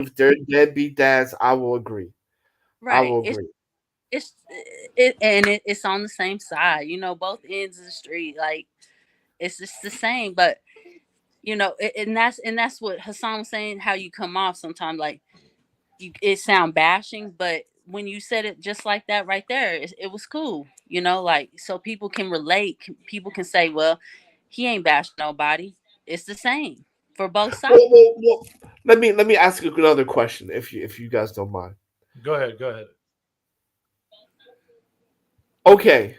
if they're deadbeat dads, I will agree. I Right. will It's agree. it's it's on the same side. Both ends of the street. Like it's just the same. But and that's what Hassan was saying. How you come off sometimes, like it sound bashing, but when you said it just like that right there, it was cool. Like so people can relate. People can say, well, he ain't bashing nobody. It's the same for both sides. Well, let me ask you another question, if you guys don't mind. Go ahead. Go ahead. Okay,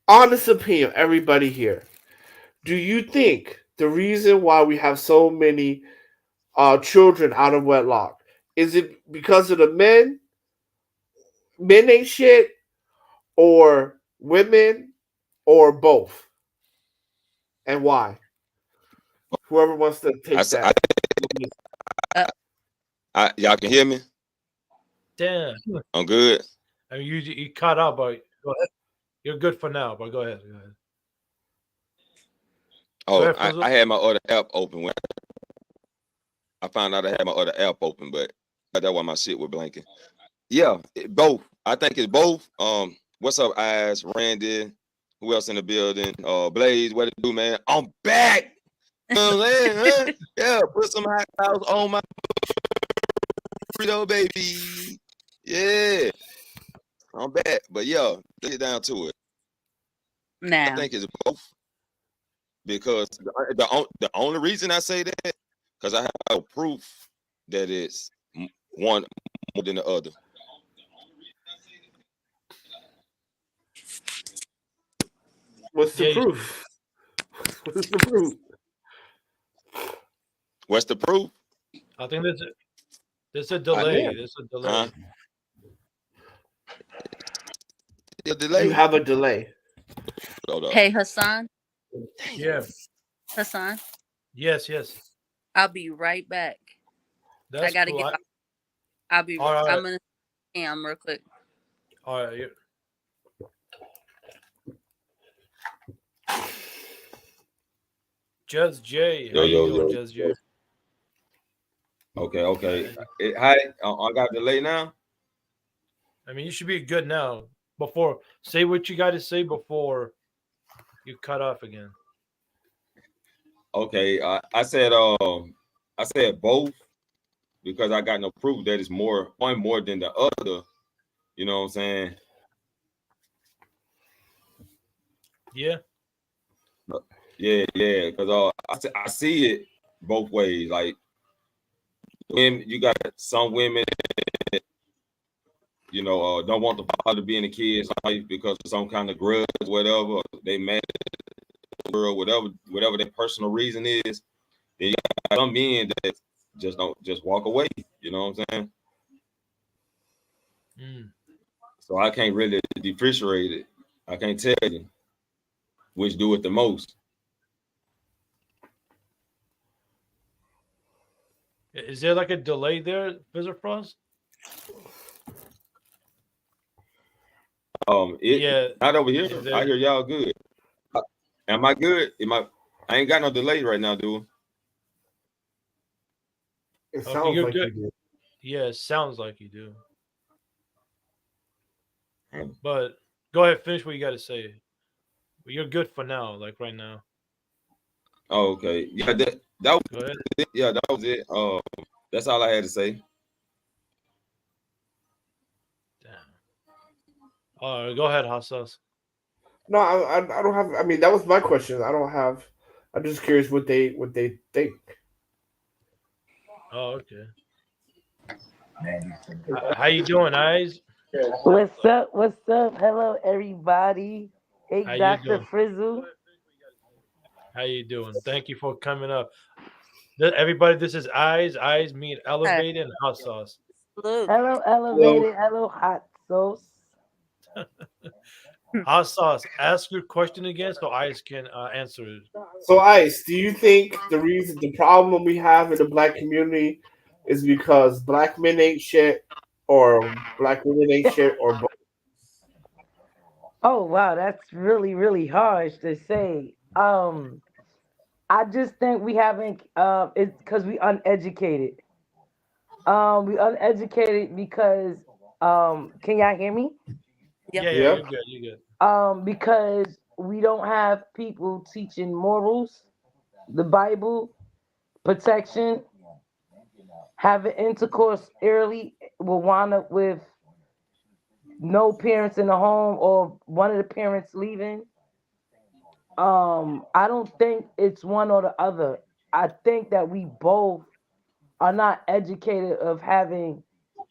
honest opinion, everybody here. Do you think the reason why we have so many children out of wedlock is it because of the men? Men ain't shit, or women, or both, and why? Whoever wants to I, take s- I, that. Uh, y'all can hear me. Damn. I'm good. I mean, you caught out, but go ahead. You're good for now, but go ahead. Go ahead. Go Oh, ahead, Frizzle. I had my other app open when I found out I had my other app open, but that's why my shit was blanking. Yeah, both. I think it's both. What's up, Eyes, Randy? Who else in the building? Blaze, what it do, man? I'm back. You know what I'm saying? Huh? Yeah, put some hot sauce on my Frito, baby. Yeah, I'm back. But yeah, let's get down to it. I now, think it's both because the only reason I say that because I have proof that it's one more than the other. What's the Yeah, proof? What's the proof? What's the proof? I think there's a I delay. Yeah, There's a huh? delay. The you delay. have a delay. Hold up. hey Hassan, Yeah. Hassan, Yes. Yes. I'll be right back. I That's gotta cool. get. I'll be. All right. I'm gonna real quick. All right. Just Jay, how Yo, you yo, doing, yo. Just Jay? Okay, okay. Hi, I got a delay now. I mean, you should be good now. Before, say what you got to say before you cut off again. Okay, I said both because I got no proof that it's one more than the other. You know what I'm saying? Yeah. Yeah. Because I see it both ways. Like when you got some women, don't want the father to be in the kid's life because of some kind of grudge, whatever. They mad at the girl, whatever their personal reason is. Then you got some men that just walk away. You know what I'm saying? Mm. So I can't really differentiate it. I can't tell you which do it the most. Is there like a delay there, Visitor Frost? It Yeah. not over here. If I there's hear y'all good. Am I good? I ain't got no delay right now, dude. It okay, sounds you're like good. you do. Yeah, it sounds like you do. But go ahead, finish what you got to say. But you're good for now, like right now. Oh, okay. Yeah, that was Go ahead. it. Yeah, that was it. That's all I had to say. Damn. All right, go ahead, Hassas. No, I don't have. I mean, that was my question. I don't have. I'm just curious what they think. Oh, okay. How you doing, Eyes? What's up? What's up? Hello, everybody. Hey, How you Dr. doing? Frizzle. How you doing? Thank you for coming up. Everybody, this is Eyes. Eyes mean Hey, elevated and hot sauce. look. Hello, Well, Elevated. Hello, Hot Sauce. Hot sauce. Ask your question again so Eyes can answer it. so Ice, do you think the problem we have in the black community is because black men ain't shit, or black women ain't shit, or both? Oh, wow. That's really, really harsh to say. I just think we haven't, it's because we uneducated. We uneducated because can y'all hear me? Yep. Yeah, Yeah. you're good. You're good. Because we don't have people teaching morals, the Bible, protection, having intercourse early will wind up with no parents in the home or one of the parents leaving. I don't think it's one or the other. I think that we both are not educated of having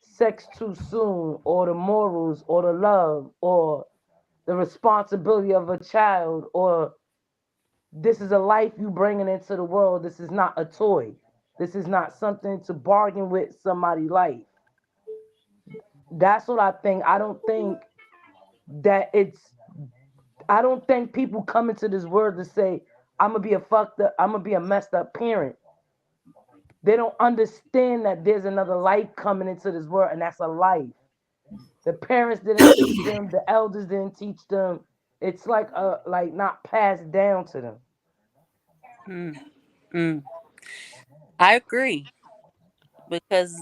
sex too soon or the morals or the love or the responsibility of a child or this is a life you bringing into the world. This is not a toy. This is not something to bargain with somebody's life. That's what I think. That it's I don't think people come into this world to say, I'm gonna be a messed up parent. They don't understand that there's another life coming into this world, and that's a life. The parents didn't teach them, the elders didn't teach them. It's like not passed down to them. Mm, mm. I agree because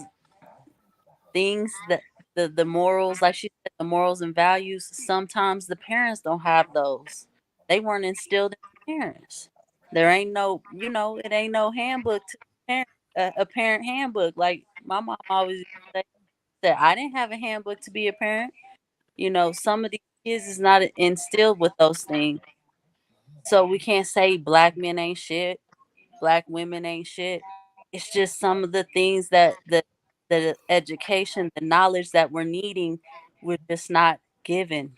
things that the morals, like she said, the morals and values. Sometimes the parents don't have those. They weren't instilled in the parents. There ain't no, it ain't no handbook to parent, a parent handbook. Like my mom always used to say, that I didn't have a handbook to be a parent. Some of these kids is not instilled with those things. So we can't say black men ain't shit, black women ain't shit. It's just some of the things that the education, the knowledge that we're needing, we're just not given.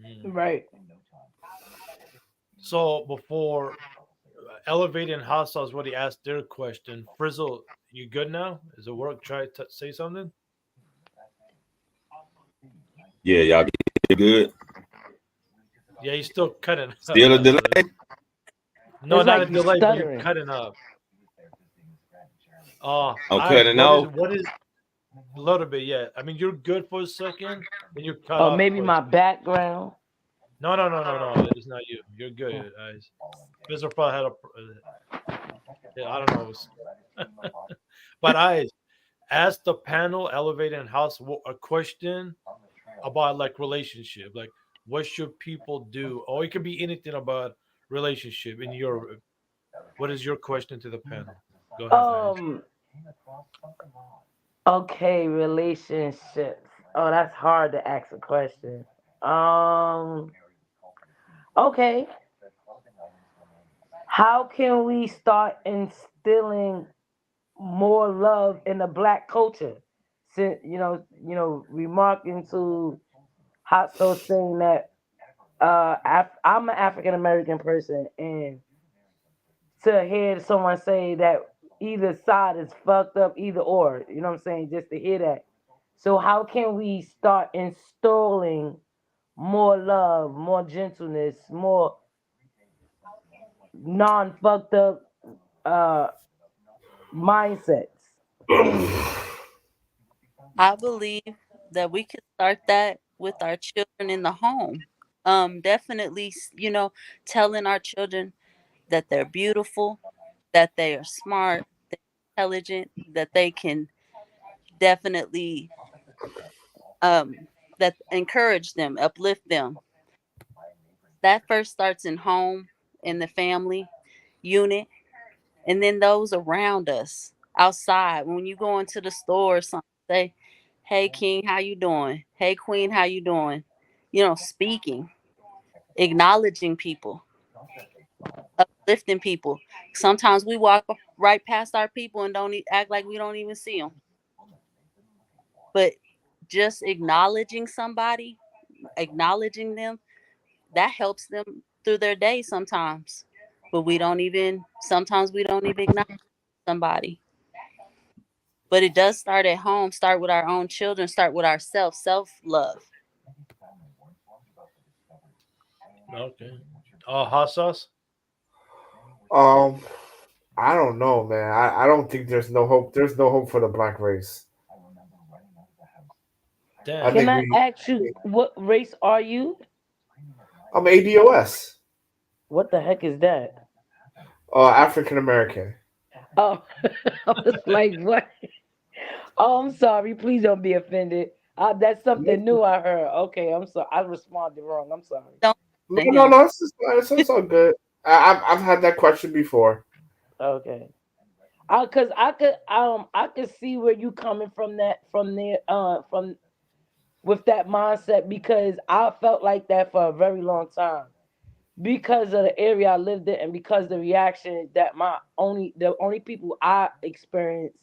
Mm. Right. So before elevating hostiles, what he asked their question, Frizzle, you good now? Is it work? Try to say something. Yeah, y'all get good. Yeah, he's still cutting up. Still a delay. No, It's not like a you delay, but you're stuttering. cutting up. I'm Eyes. cutting What is off. what is a little bit? Yeah, I mean you're good for a second, then you cut Or off maybe my quickly. background. No, no, no, no, no. It's not you. You're good, eyes. Mr. Paul had a. Yeah, I don't know. But eyes. Ask the panel, elevator, and house a question about like relationship, like what should people do, or it could be anything about relationship. In your, what is your question to the panel? Go ahead, eyes. Um. Okay, relationships. Oh, that's hard to ask a question. Um. Okay. How can we start instilling more love in the black culture? Since remarking to Hot So saying that I'm an African American person, and to hear someone say that either side is fucked up, either or, you know what I'm saying? Just to hear that. So how can we start installing more love, more gentleness, more non fucked up uh mindsets? I believe that we could start that with our children in the home. Definitely, telling our children that they're beautiful, that they are smart, they're intelligent, that they can definitely that encourage them, uplift them. That first starts in home, in the family unit, and then those around us outside. When you go into the store or something, say, "Hey King, how you doing? Hey Queen, how you doing?" Speaking, acknowledging people, uplifting people. Sometimes we walk right past our people and don't act like we don't even see them. But just acknowledging somebody, acknowledging them, that helps them through their day sometimes. But sometimes we don't even acknowledge somebody. But it does start at home, start with our own children, start with ourselves, self love. Okay. Hot sauce. Um, I don't know, man. I don't think there's no hope. There's no hope for the black race. I Damn. Can think I we. ask you what race are you? I'm ADOS, What the heck is that? African American. Oh, I was like, what? Oh, I'm sorry. Please don't be offended. That's something new I heard. Okay, I'm sorry. I responded wrong. I'm sorry. Don't No, listen to no, him. no. It's all good. I've had that question before. Okay. Cause I could see where you coming from that from there from with that mindset because I felt like that for a very long time because of the area I lived in and because the reaction that the only people I experienced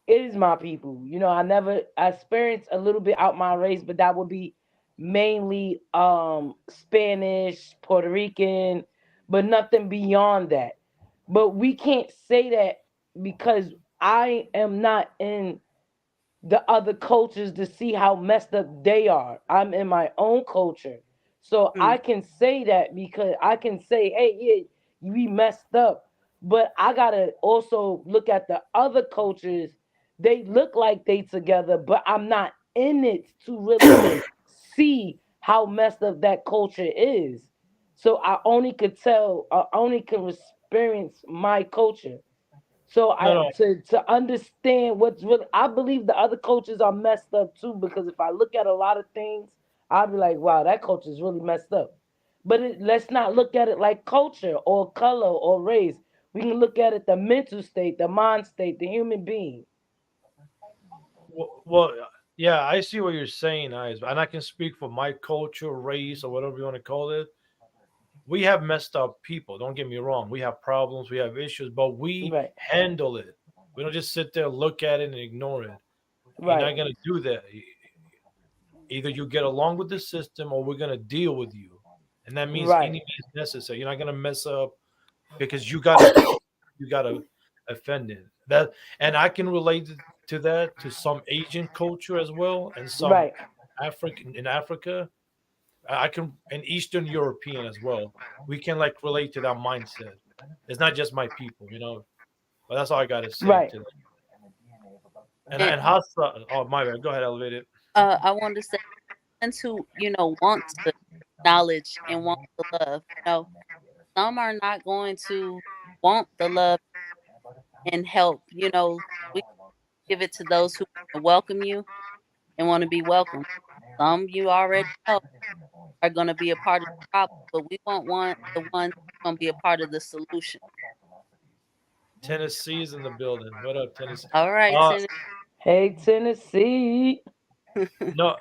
is my people. You know, I experienced a little bit out my race, but that would be mainly Spanish, Puerto Rican, but nothing beyond that. But we can't say that because I am not in the other cultures to see how messed up they are. I'm in my own culture. So Mm. I can say that because I can say, hey, yeah, we messed up. But I gotta also look at the other cultures. They look like they together, but I'm not in it to really see how messed up that culture is. So I only can experience my culture. So No, I no. to understand what's really, I believe the other coaches are messed up too because if I look at a lot of things, I'll be like, wow, that coach is really messed up. But let's not look at it like culture or color or race. We can look at it the mental state, the mind state, the human being. Well, yeah, I see what you're saying, Eyes, and I can speak for my culture, race, or whatever you want to call it. We have messed up people. Don't get me wrong. We have problems, we have issues, but we Right, handle it. We don't just sit there, look at it, and ignore it. You're right, not gonna do that. Either you get along with the system, or we're gonna deal with you, and that means any right, means necessary. You're not gonna mess up because you got a you got a offended that, and I can relate to that to some Asian culture as well, and some right, African in Africa. I can and Eastern European as well. We can like relate to that mindset. It's not just my people. But that's all I gotta say right. to that. And And Hasa, oh my bad, go ahead, elevate it. I wanted to say, ones who want the knowledge and want the love. Some are not going to want the love and help. We give it to those who want to welcome you and want to be welcomed. Some you already know are going to be a part of the problem, but we want the ones going to be a part of the solution. Tennessee's in the building. What up, Tennessee? All right, Uh Tennessee. Hey, Tennessee. no,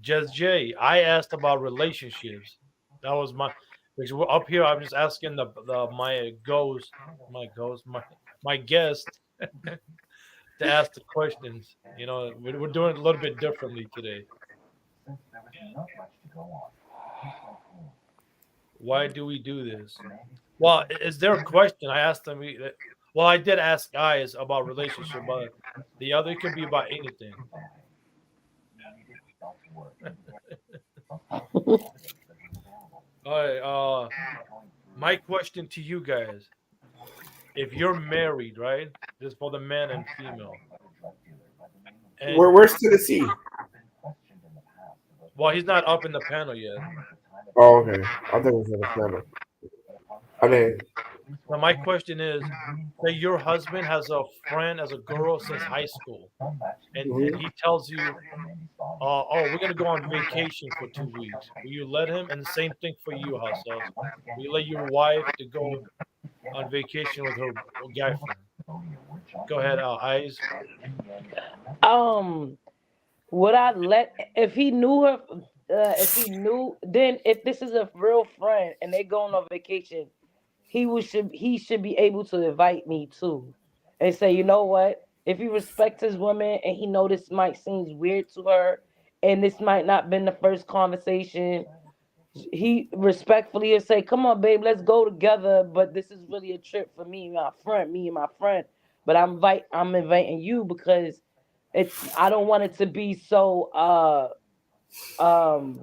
just Jay. I asked about relationships. That was my because we're up here. I'm just asking the my guest to ask the questions. We're doing it a little bit differently today. Why do we do this? Well, is there a question? I asked them. Well, I did ask guys about relationship, but the other could be about anything. All right. My question to you guys: if you're married, right? This is for the man and female, and Where's Tennessee? well, he's not up in the panel yet. Oh, okay. I think it's in the center. I mean, Now, my question is: say your husband has a friend as a girl since high school, and mhm. he tells you, "Oh, we're gonna go on vacation for 2 weeks." Will you let him? And the same thing for you, Hassas. Will you let your wife to go on vacation with her guy friend? Go ahead, eyes. Um, would I let if he knew her? If he knew, then if this is a real friend and they going on vacation, he should be able to invite me too, and say, you know what? If he respects his woman and he know this might seem weird to her, and this might not been the first conversation, he respectfully will say, "Come on, babe, let's go together." But this is really a trip for me and my friend. But I'm inviting you because I don't want it to be um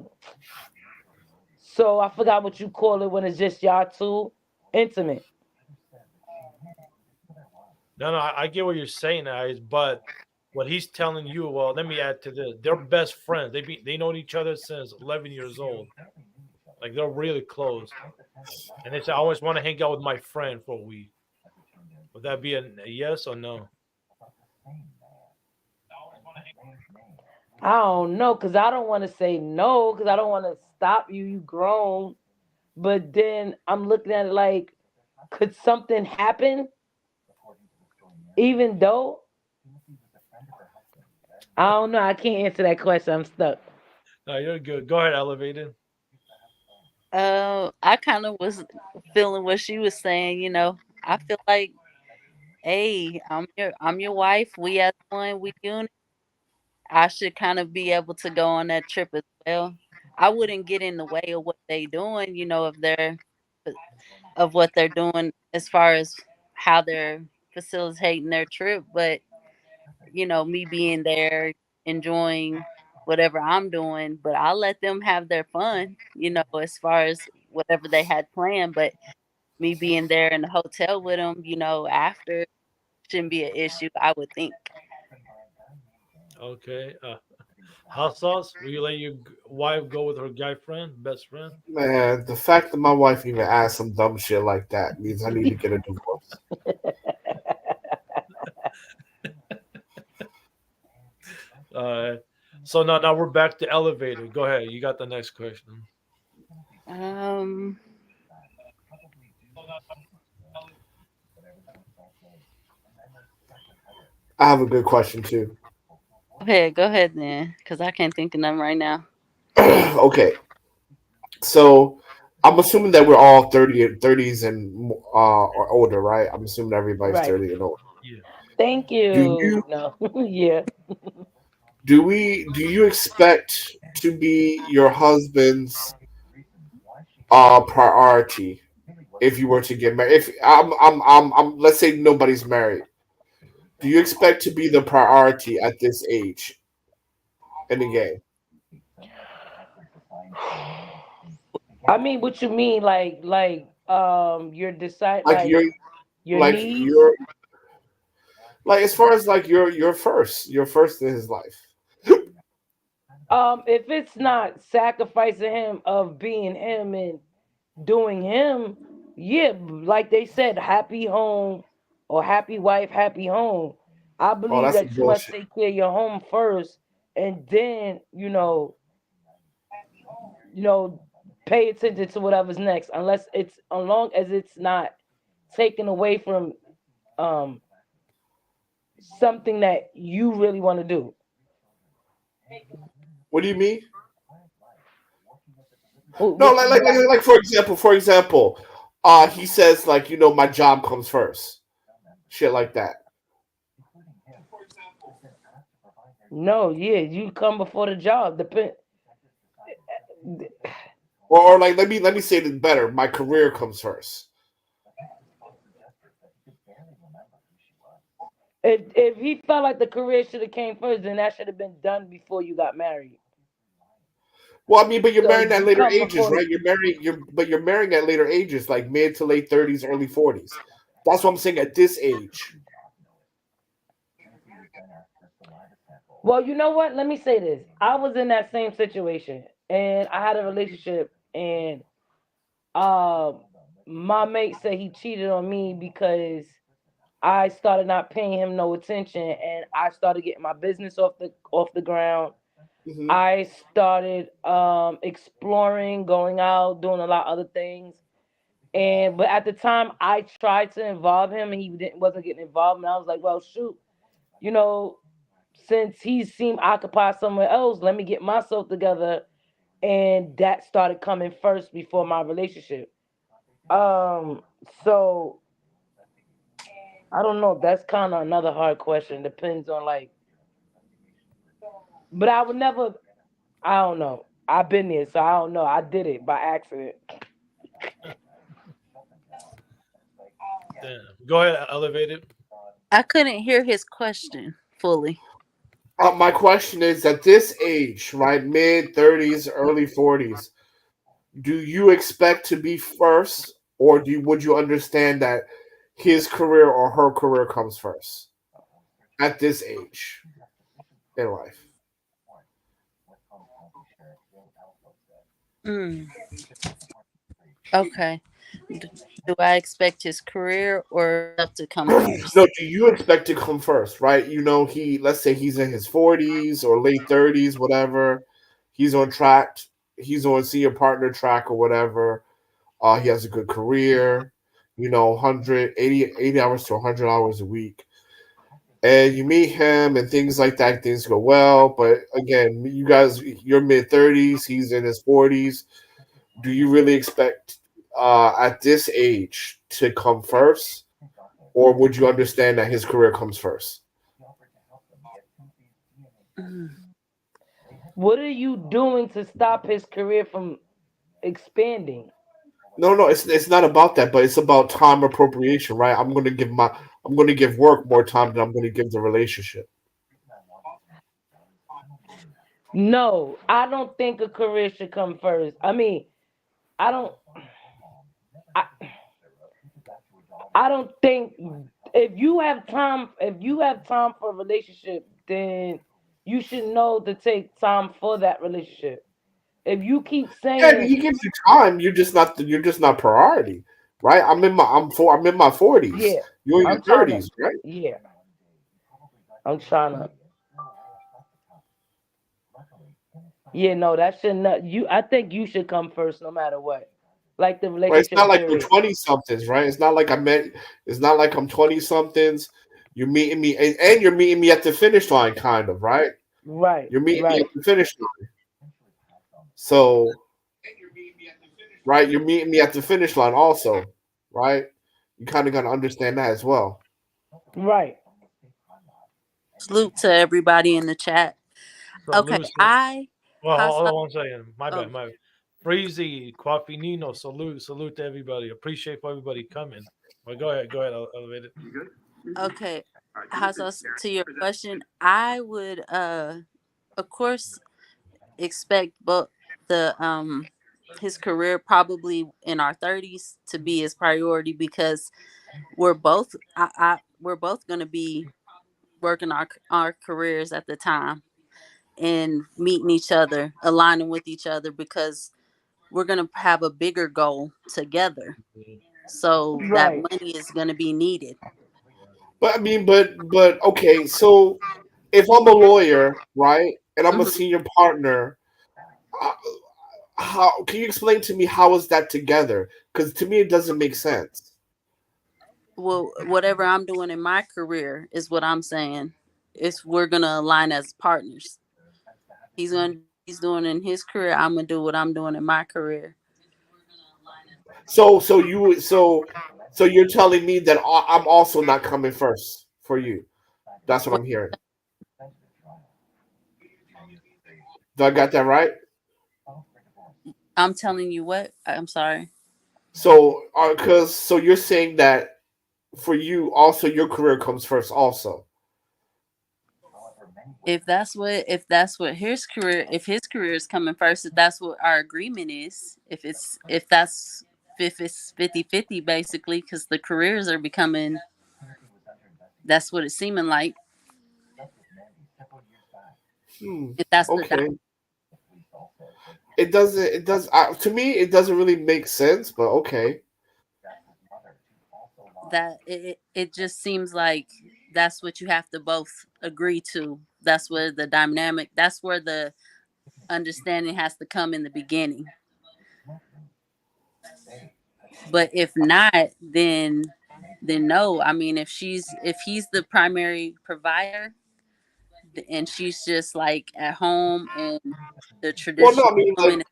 so I forgot what you call it when it's just y'all two intimate. No, no, I get what you're saying, eyes. But what he's telling you, well, let me add to this: they're best friends. They known each other since 11 years old. Like they're really close. And they say, I always want to hang out with my friend for a week. Would that be a yes or no? I don't know, cause I don't want to say no, cause I don't want to stop you. You grown, but then I'm looking at it like, could something happen? Even though I don't know, I can't answer that question. I'm stuck. No, you're good. Go ahead, elevated. I kind of was feeling what she was saying. I feel like, hey, I'm your wife. We as one, we unit. I should kind of be able to go on that trip as well. I wouldn't get in the way of what they doing. Of what they're doing as far as how they're facilitating their trip, but me being there, enjoying whatever I'm doing, but I'll let them have their fun, as far as whatever they had planned. But me being there in the hotel with them, after shouldn't be an issue, I would think. Okay. Hot sauce. Will you let your wife go with her guy friend, best friend? Man, the fact that my wife even asked some dumb shit like that means I need to get a divorce. Uh, so now we're back to elevator. Go ahead. You got the next question. Um, I have a good question too. go ahead then, because I can't think of them right now. Okay, so I'm assuming that we're all 30s and or older, right? I'm assuming everybody's Right. 30 and older. Yeah. Thank Do you you. No. Yeah. do you expect to be your husband's priority if you were to get married? If I'm let's say nobody's married. Do you expect to be the priority at this age in the game? I mean, what you mean, you're decide Like like you're your like needs. you're like as far as like you're first in his life. If it's not sacrificing him of being him and doing him, yeah, like they said, happy home or happy wife, happy home. I Oh, believe that's some that you must bullshit. take care of your home first, and then pay attention to whatever's next. Unless it's as long as it's not taken away from um something that you really want to do. What do you mean? No, What you mean? like for example, he says like my job comes first, shit like that, No, yeah, you come before the job. Depend. or like let me say it better. My career comes first. If he felt like the career should have came first, then that should have been done before you got married. Well, I mean, but you're So marrying at you later come ages, before the. right? You're marrying at later ages, like mid to late 30s, early 40s. That's what I'm saying at this age. Well, you know what? Let me say this. I was in that same situation, and I had a relationship, and uh, my mate said he cheated on me because I started not paying him no attention, and I started getting my business off the ground. Hmm. I started exploring, going out, doing a lot of other things. And but at the time I tried to involve him and he wasn't getting involved. And I was like, well, shoot, you know, since he seemed occupied somewhere else, let me get myself together. And that started coming first before my relationship. Um, so I don't know. That's kind of another hard question. Depends on but I would never. I don't know. I've been there, so I don't know. I did it by accident. Damn. Go ahead, elevated. I couldn't hear his question fully. My question is, at this age, right, mid 30s, early 40s, do you expect to be first, or would you understand that his career or her career comes first at this age in life? Mm, okay. D- Do I expect his career or stuff to come No, first? do you expect to come first, right? Let's say he's in his 40s or late 30s, whatever. He's on track. He's on senior partner track or whatever. He has a good career, 180 hours to 100 hours a week. And you meet him and things like that, things go well. But again, you guys, you're mid 30s, he's in his 40s. Do you really expect at this age to come first? Or would you understand that his career comes first? Mm. What are you doing to stop his career from expanding? No, no, it's not about that, but it's about time appropriation, right? I'm gonna give work more time than I'm gonna give the relationship. No, I don't think a career should come first. I mean, I don't. I, I don't think if you have time for a relationship, then you should know to take time for that relationship. If you keep Yeah, saying, he gives you time. You're just not priority, right? I'm in my 40s. yeah, You're in I'm your trying to, 30s, right? yeah, I'm trying to, yeah, no, that should not. I think you should come first, no matter what. Like the Right? It's not relationship like we're period. 20 somethings, right? It's not like I'm 20 somethings. You're meeting me, and you're meeting me at the finish line, kind of, right? Right, You're meeting me at right, the finish line. So, right, you're meeting me at the finish line also, right? You kind of got to understand that as well. right. Salute to everybody in the chat. Okay, Salute. I Well, hold Hassan. on one second. My bad. Oh, My bad. Freezy, Coffee Nino, salute to everybody. Appreciate for everybody coming. Well, go ahead, elevate it. okay, Hassan. To your question, I would of course expect but the his career probably in our 30s to be his priority because we're both going to be working our careers at the time and meeting each other, aligning with each other because we're going to have a bigger goal together. So that Right, money is going to be needed. But I mean, but okay. So if I'm a lawyer, right, and I'm a Hmm. senior partner, uh, how can you explain to me how is that together? Because to me, it doesn't make sense. Well, whatever I'm doing in my career is what I'm saying. It's we're going to align as partners. He's going to do what he's doing in his career. I'm going to do what I'm doing in my career. So you're telling me that I'm also not coming first for you. That's what What I'm hearing. Do I got that right? I'm telling you what? I'm sorry. So you're saying that for you also your career comes first also. If that's what his career is coming first, if that's what our agreement is, if it's 50-50 basically because the careers are becoming, that's what it's seeming like, Hmm. if that's the Okay. To me it doesn't really make sense, but okay. that it just seems like that's what you have to both agree to. That's where the dynamic, that's where the understanding has to come in the beginning. But if not, then no. I mean, if he's the primary provider and she's just like at home and the Well, no, traditional I mean, like, woman.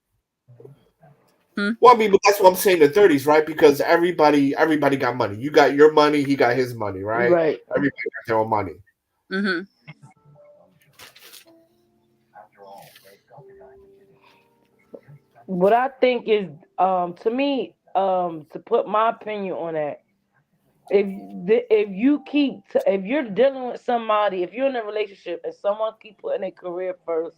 Hmm? well, I mean, but that's what I'm saying. The 30s, right? Because everybody got money. You got your money. He got his money, right? right. Everybody got their own money. Mm-hmm. What I think is, to me, to put my opinion on that, if you're dealing with somebody, if you're in a relationship and someone keep putting their career first,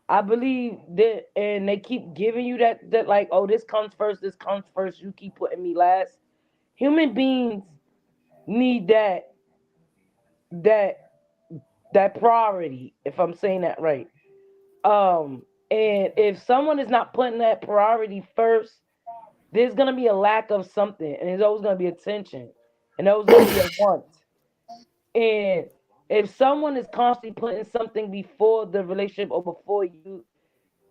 I believe that, and they keep giving you that like, oh, this comes first. You keep putting me last. Human beings need that that priority. If I'm saying that right, and if someone is not putting that priority first, there's gonna be a lack of something, and there's always gonna be attention, and there's gonna be a want. And if someone is constantly putting something before the relationship or before you,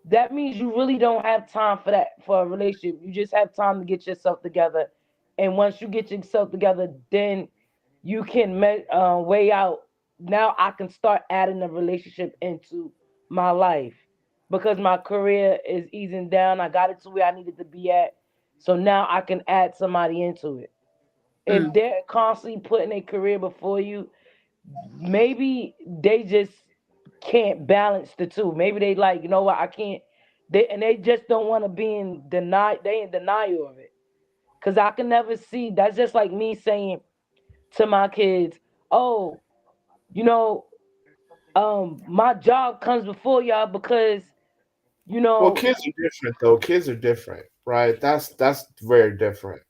that means you really don't have time for that for a relationship. You just have time to get yourself together, and once you get yourself together, then you can weigh out. Now I can start adding a relationship into my life because my career is easing down. I got it to where I needed to be at, so now I can add somebody into it. If Mm. they're constantly putting a career before you, maybe they just can't balance the two. Maybe they like, you know what, I can't. They just don't want to be in deny. They in denial of it. Cause I can never see. That's just like me saying to my kids, "Oh, you know, my job comes before y'all because you Well, know, kids are different though. Kids are different, right? That's very different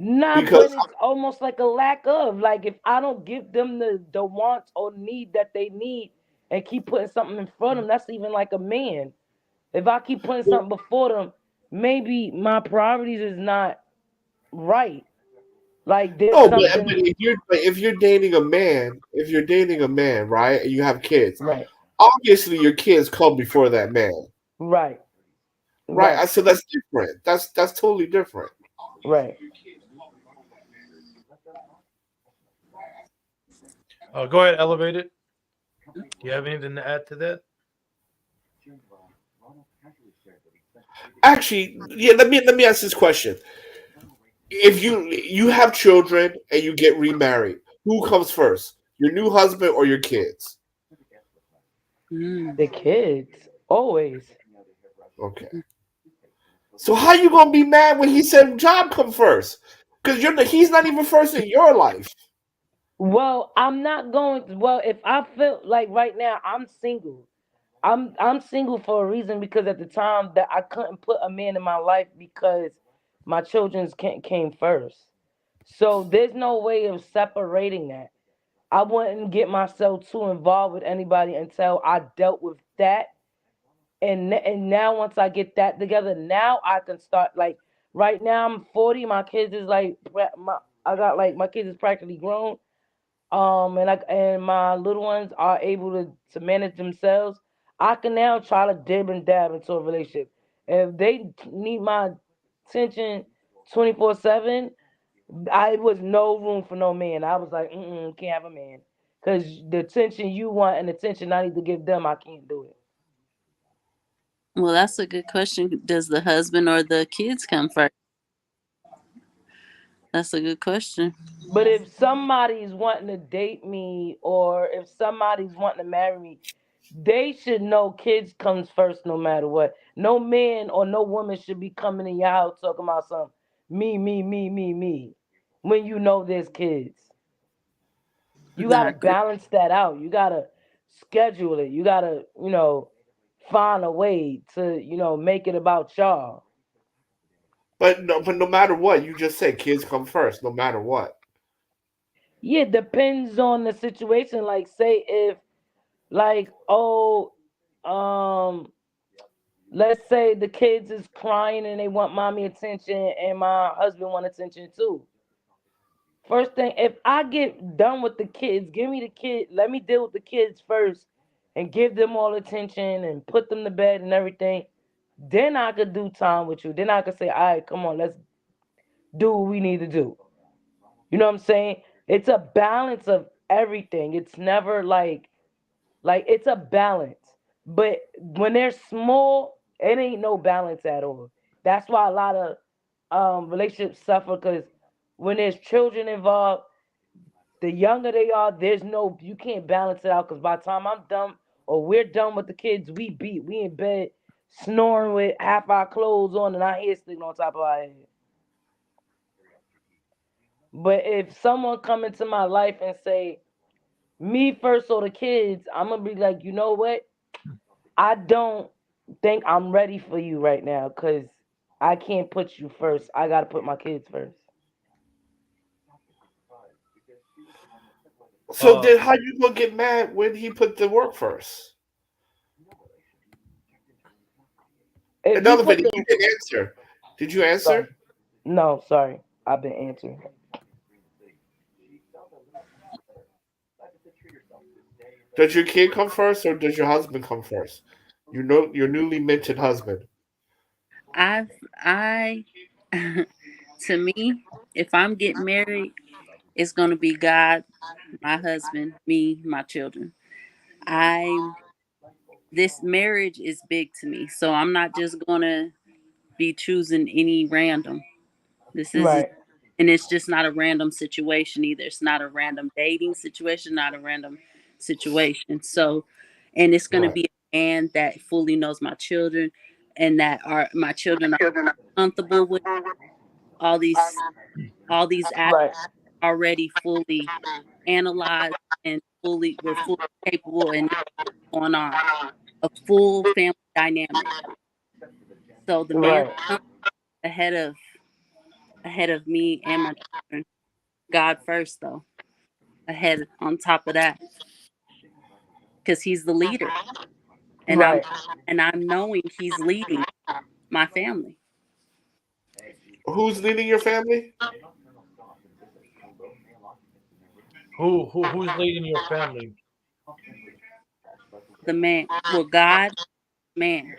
not." because But it's almost like a lack of. Like if I don't give them the wants or need that they need, and keep putting something in front of them, that's even like a man. If I keep putting something before them, maybe my priorities is not right. Like there's no, but something if you're dating a man, if you're dating a man, right, and you have kids, right, obviously your kids come before that man, right, right? right, So that's different. That's totally different. right. Go ahead, elevate it. You have anything to add to that? Actually, yeah. Let me ask this question: if you have children and you get remarried, who comes first? Your new husband or your kids? Mm. The kids always. Okay. So how you gonna be mad when he said job come first? Because he's not even first in your life. Well, I'm not going to, well, if I feel like right now I'm single. I'm single for a reason because at the time that I couldn't put a man in my life because my children's came first. So there's no way of separating that. I wouldn't get myself too involved with anybody until I dealt with that. And now once I get that together, now I can start like right now I'm 40. My kids is like I got like my kids is practically grown. And my little ones are able to manage themselves. I can now try to dib and dab into a relationship. If they need my attention 24/7, I was no room for no man. I was like, can't have a man. Because the attention you want and the attention I need to give them, I can't do it. Well, that's a good question. Does the husband or the kids come first? That's a good question. But if somebody's wanting to date me or if somebody's wanting to marry me, they should know kids comes first no matter what. No man or no woman should be coming in your house talking about something. Me. When you know there's kids. You No, I gotta agree. balance that out. You gotta schedule it. You gotta, find a way to, make it about y'all. But no matter what, you just said kids come first, no matter what. Yeah, depends on the situation. Like say if like, oh, um, let's say the kids is crying and they want mommy attention and my husband want attention too. First thing, if I get done with the kids, give me the kid, let me deal with the kids first and give them all attention and put them to bed and everything. Then I could do time with you. Then I could say, all right, come on, let's do what we need to do. You know what I'm saying? It's a balance of everything. It's never like it's a balance. But when they're small, it ain't no balance at all. That's why a lot of relationships suffer because when there's children involved, the younger they are, there's no you can't balance it out because by the time I'm done or we're done with the kids, we in bed snoring with half our clothes on and our hair sticking on top of our head. But if someone come into my life and say me first or the kids, I'm gonna be like, you know what? I don't think I'm ready for you right now because I can't put you first. I gotta put my kids first. So Uh, then, how you gonna get mad when he put the work first? If he Another put thing the you didn't answer. Did you Sorry. answer? No, sorry. I've been answering. Does your kid come first or does your husband come first? You know your newly mentioned husband. I to me, if I'm getting married, it's gonna be God, my husband, me, my children. I This marriage is big to me, so I'm not just gonna be choosing any random. This is Right. And it's just not a random situation either. It's not a random dating situation, not a random situation. So, and it's gonna Right. be a man that fully knows my children, and that are my children are comfortable with all these all these acts Right. already fully analyzed, and fully we're fully capable and on a full family dynamic. So the man Right. comes ahead of me and my children. God first though, ahead on top of that, because he's the leader, and Right. I'm knowing he's leading my family. Who's leading your family? Who's leading your family? The man, well, God, man.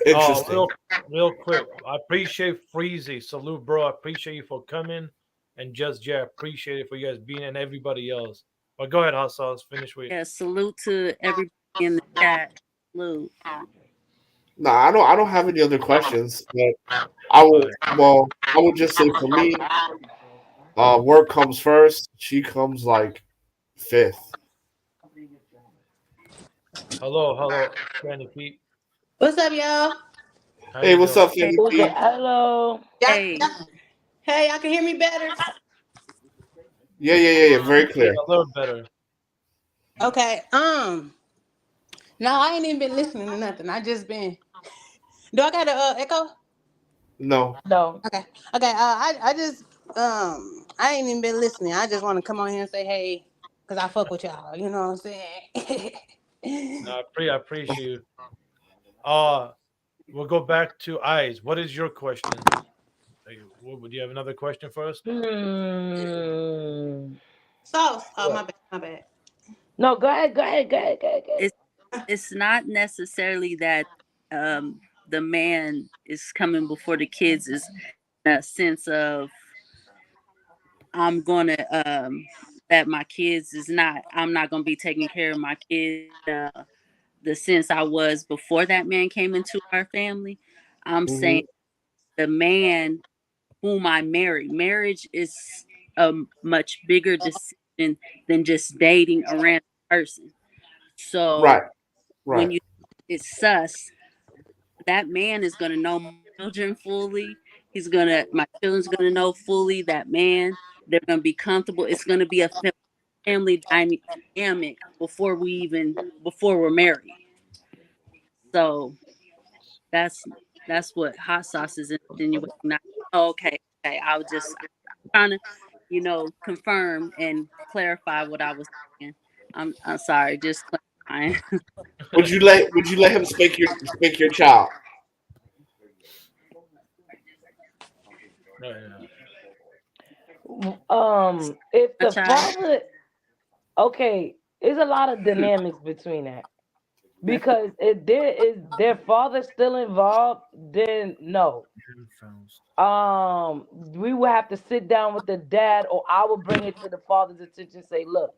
Interesting. Real quick. I appreciate Freezy. Salute, bro. I appreciate you for coming. And Just Jay, I appreciate it for you guys being and everybody else. But go ahead, Hassan. Finish with. Yeah, salute to everybody in the chat. Salute. No, I don't have any other questions, but I All will right. well, I would just say for me, work comes first, she comes like fifth. Hello, Danny Pete. What's up, y'all? How Hey, you what's doing? up, Hey, Fanny Who's that? P? Hello. Y'all, hey, hey, y'all can hear me better? Yeah, very Yeah, clear. a little better. Okay. No, I ain't even been listening to nothing. I just been. Do I got a echo? No. No. Okay. Okay. I just I ain't even been listening. I just want to come on here and say hey, cause I fuck with y'all. You know what I'm saying? No, I appreciate you. Uh, we'll go back to Eyes. What is your question? Like, would you have another question for us? Hmm. Sauce. Oh, my bad. My bad. No, go ahead. Go ahead. Go ahead. Go ahead. Go ahead. it's it's not necessarily that the man is coming before the kids. Is a sense of I'm gonna that my kids is not. I'm not gonna be taking care of my kids. The sense I was before that man came into our family. I'm saying Hmm. the man whom I marry. Marriage is a much bigger decision than just dating a random person. So Right, when right. you it's sus, that man is gonna know my children fully. My children's gonna know fully that man. They're gonna be comfortable. It's gonna be a family dynamic before we're married. So that's that's what hot sauce is insinuating. Not, oh, okay. I'm trying to, confirm and clarify what I was saying. I'm sorry, just clarifying. Would you let him spank your child? Yeah. If My the child. father, okay, there's a lot of dynamics between that. Because if there is their father still involved, then no. Headphones. We will have to sit down with the dad, or I will bring it to the father's attention. Say, look,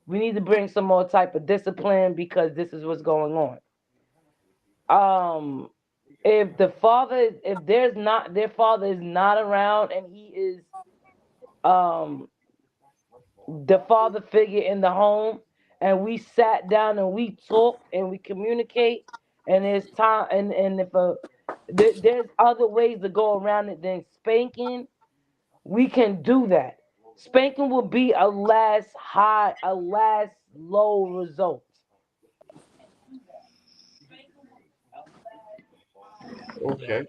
we need to bring some more type of discipline because this is what's going on. Um, if there's not their father is not around and he is um the father figure in the home, and we sat down and we talked and we communicate, and there's time, and if there's other ways to go around it than spanking, we can do that. Spanking will be a last low result. Yeah. Okay.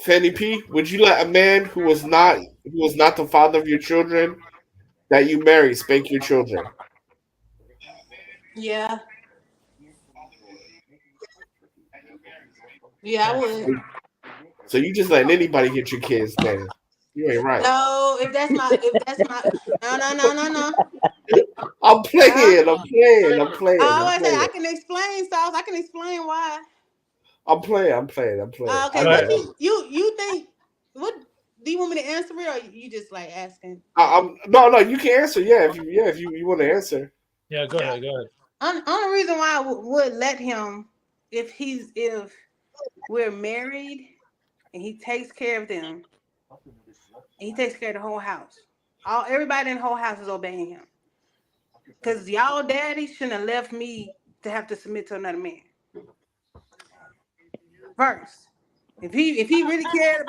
Fanny P, would you let a man who was not the father of your children that you marry spank your children? Yeah. Yeah, I would. So you just letting anybody hit your kids, man. You ain't right. No, if that's my no no no no no. I'm Uh, playing. I'm playing. I'm playing. I I'm always say I playing. can explain, Sauce. I can explain why. I'm playing. I'm playing. I'm playing. Okay, I Go what ahead. know. you think? What do you want me to answer it, or you just like asking? Like, I'm no. You can answer. Yeah, if you want to answer. Yeah, go ahead. Go ahead. only reason why I would let him if we're married and he takes care of them and he takes care of the whole house. All everybody in the whole house is obeying him. Cause y'all daddy shouldn't have left me to have to submit to another man. First, if he really cared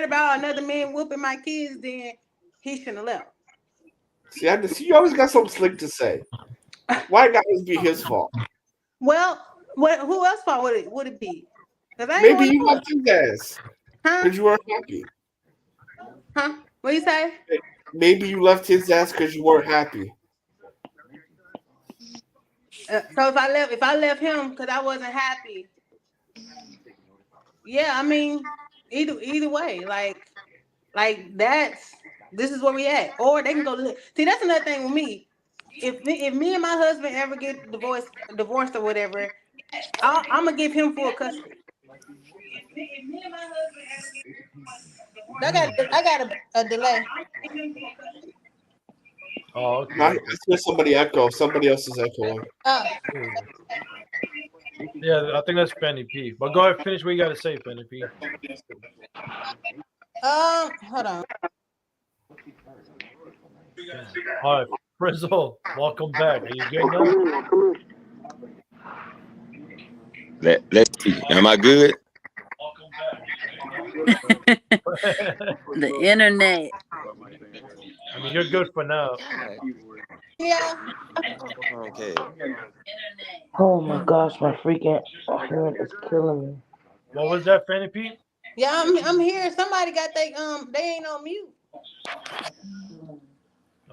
about another man whooping my kids, then he shouldn't have left. See. You always got something slick to say. Why it got to be his fault? Well, what? Who else fault would it be? Cause I ain't Maybe going you nowhere. left his ass Huh? because you weren't happy. Huh? What you say? Maybe you left his ass because you weren't happy. So if I left him because I wasn't happy, yeah, I mean, either way, like this is where we at, or they can go live. See, that's another thing with me. If me and my husband ever get divorced or whatever, I'm gonna give him full custody. I got a delay. Oh, Now I okay. hear somebody echo. Somebody else is echoing. Uh, Ooh. Yeah, I think that's Fanny P. But go ahead, finish what you got to say, Fanny P. hold on. Yeah. All right, Frizzle, welcome back. Are you good now? Let's see. Am I good? The internet. I mean, you're good for now. God, Yeah, okay. Oh my gosh, my freaking hearing is killing me. What was that, Fanny P? yeah, I'm here. Somebody got they ain't on mute.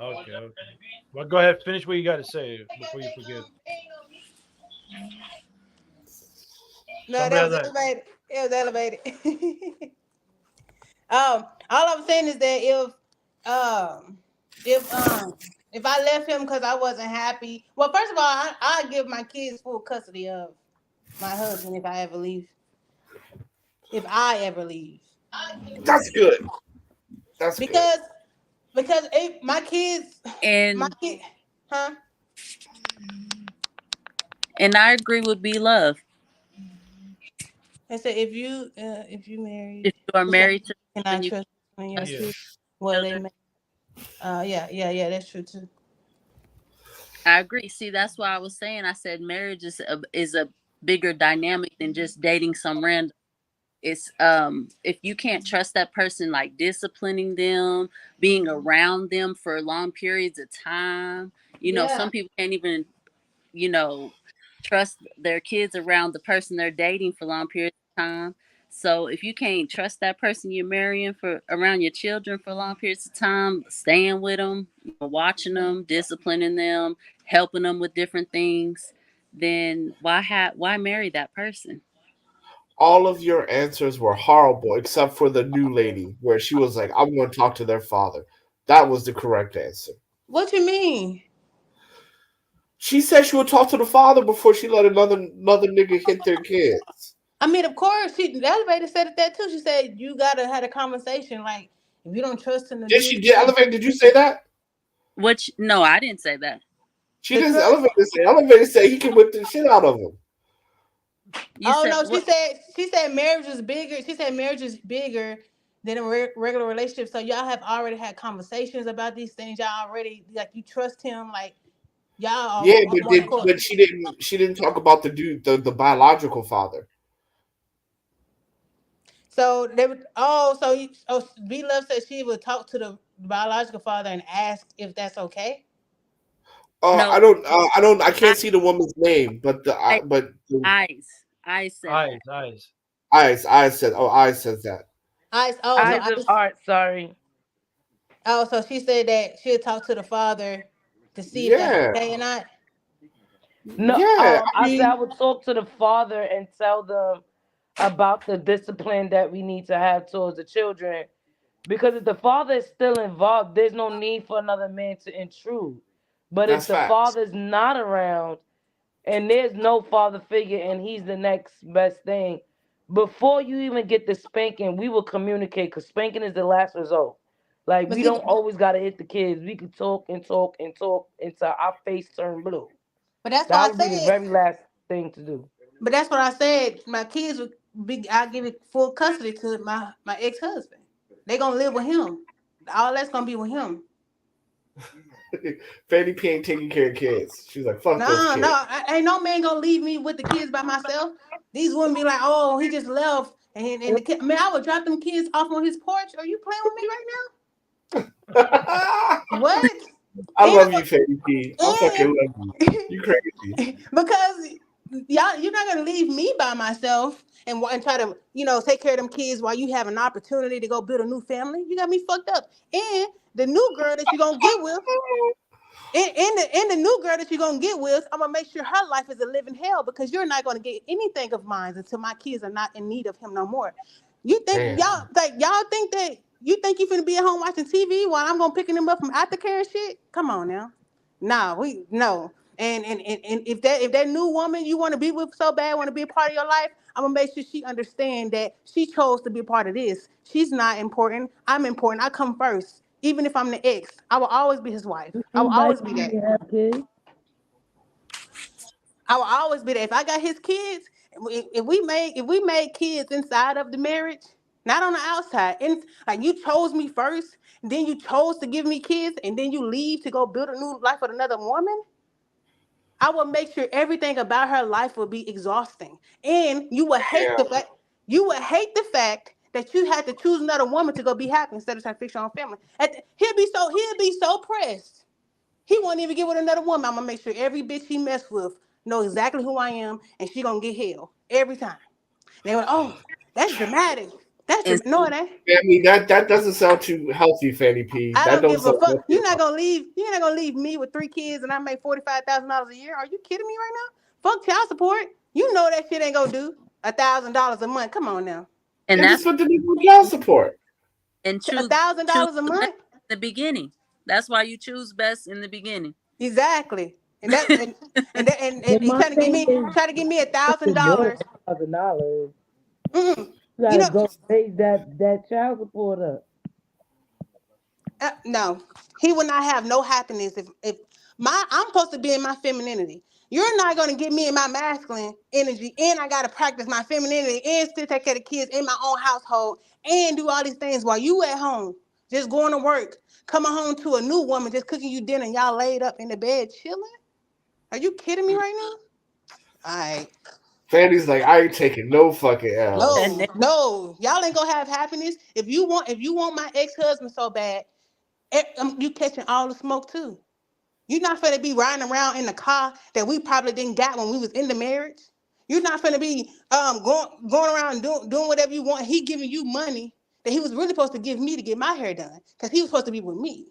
Okay, okay. Well, go ahead, finish what you got to say before you forget. No, Somebody that has was that. elevated. It was elevated. All I'm saying is that if I left him because I wasn't happy, well, first of all, I give my kids full custody of my husband if I ever leave, That's good. That's good. because my kids, my and kid, huh? and I agree with B Love. I said if you married, If you are you can married to cannot someone, you trust in your trust Yeah. kids. Well, they children. may. Yeah, that's true too. I agree. See, that's why I was saying. I said marriage is a bigger dynamic than just dating some random. It's if you can't trust that person, like disciplining them, being around them for long periods of time. Yeah. Some people can't even you know, trust their kids around the person they're dating for long periods of time. So if you can't trust that person you're marrying for around your children for long periods of time, staying with them, watching them, disciplining them, helping them with different things, then why marry that person? All of your answers were horrible except for the new lady, where she was like, "I'm going to talk to their father." That was the correct answer. What you mean? She said she would talk to the father before she let another nigga hit their kids. I mean, of course, the elevator said it that too. She said you gotta have a conversation. Like, if you don't trust him to Did do she did anything, elevator? Did you say that? Which no, I didn't say that. She the didn't. trust. Elevator say he can whip the shit out of him. You Oh said no, she what? said she said marriage is bigger. She said marriage is bigger than a regular relationship. So y'all have already had conversations about these things. Y'all already like you trust him. Like y'all are Yeah, on one accord. but she didn't talk about the dude, the biological father. So they would. B Love said she would talk to the biological father and ask if that's okay. No, I I, can't see the woman's name, but I the eyes said that. Eyes, eyes. I says that. Eyes of art, sorry. So she said that she'll talk to the father to see if that's Yeah, okay or not. No, yeah. I I said I mean, would talk to the father and tell them. about the discipline that we need to have towards the children. Because if the father is still involved, there's no need for another man to intrude. But if That's the facts. father's not around and there's no father figure and he's the next best thing, before you even get the spanking, we will communicate because spanking is the last result. Like, But we see, don't always got to hit the kids. We can talk and talk and talk until our face turn blue. but that's why I That would be the said. very last thing to do. But that's what I said. My kids would be. I give it full custody to my ex husband. They gonna live with him. All that's gonna be with him. Fanny P ain't taking care of kids. She's like, fuck those No, no, kids. ain't no man gonna leave me with the kids by myself. These women be like, oh, he just left, and the kid. Man, I would drop them kids off on his porch. Are you playing with me right I now? What? love And you, Fanny P. I fucking and love you. You crazy. because y'all, you're not gonna leave me by myself and try to take care of them kids while you have an opportunity to go build a new family. You got me fucked up. And the new girl that you're gonna get with, in the new girl that you're gonna get with, I'm gonna make sure her life is a living hell because you're not gonna get anything of mine until my kids are not in need of him no more. You think Damn. y'all think that you think you finna be at home watching TV while I'm gonna picking them up from aftercare and shit? Come on now. Nah, we no. And if that new woman you want to be with so bad, want to be a part of your life, I'm gonna make sure she understand that she chose to be a part of this. She's not important. I'm important. I come first. Even if I'm the ex, I will always be his wife. I will Anybody always be that. can have kids. I will always be there. If I got his kids, if we made kids inside of the marriage, not on the outside, and like you chose me first, then you chose to give me kids, and then you leave to go build a new life with another woman, I will make sure everything about her life will be exhausting, and Damn. you would hate the fact that you had to choose another woman to go be happy instead of trying to fix your own family. He'll be so pressed. He won't even get with another woman. I'm gonna make sure every bitch he mess with know exactly who I am, and she gonna get hell every time. They were, oh, that's dramatic. And No, it ain't. I mean, that doesn't sound too healthy, Fanny P. I That don't don't give a sound fuck. healthy at all. You're not gonna leave me with 3 kids and I make $45,000 a year. Are you kidding me right now? Fuck child support. You know that shit ain't gonna do $1,000 a month. Come on now. and And that's just put the nigga on child support. and A choose thousand choose dollars a the best month. in the beginning. That's why you choose best in the beginning. Exactly. And But he my trying to give thing me is, try to give me a thousand it's more dollars. than $1,000. Mm-mm. You You gotta know, go raise that child support up. no, he would not have no happiness if I'm supposed to be in my femininity. You're not gonna get me in my masculine energy, and I gotta practice my femininity and still take care of the kids in my own household and do all these things while you at home, just going to work, coming home to a new woman just cooking you dinner, and y'all laid up in the bed chilling. Are you kidding me right now? All right. Fanny's like, I ain't taking no fucking And L's. then, No, y'all ain't gonna have happiness. If you want my ex husband so bad, you catching all the smoke too. You're not finna be riding around in the car that we probably didn't got when we was in the marriage. You're not finna be going around doing whatever you want. He giving you money that he was really supposed to give me to get my hair done because he was supposed to be with me.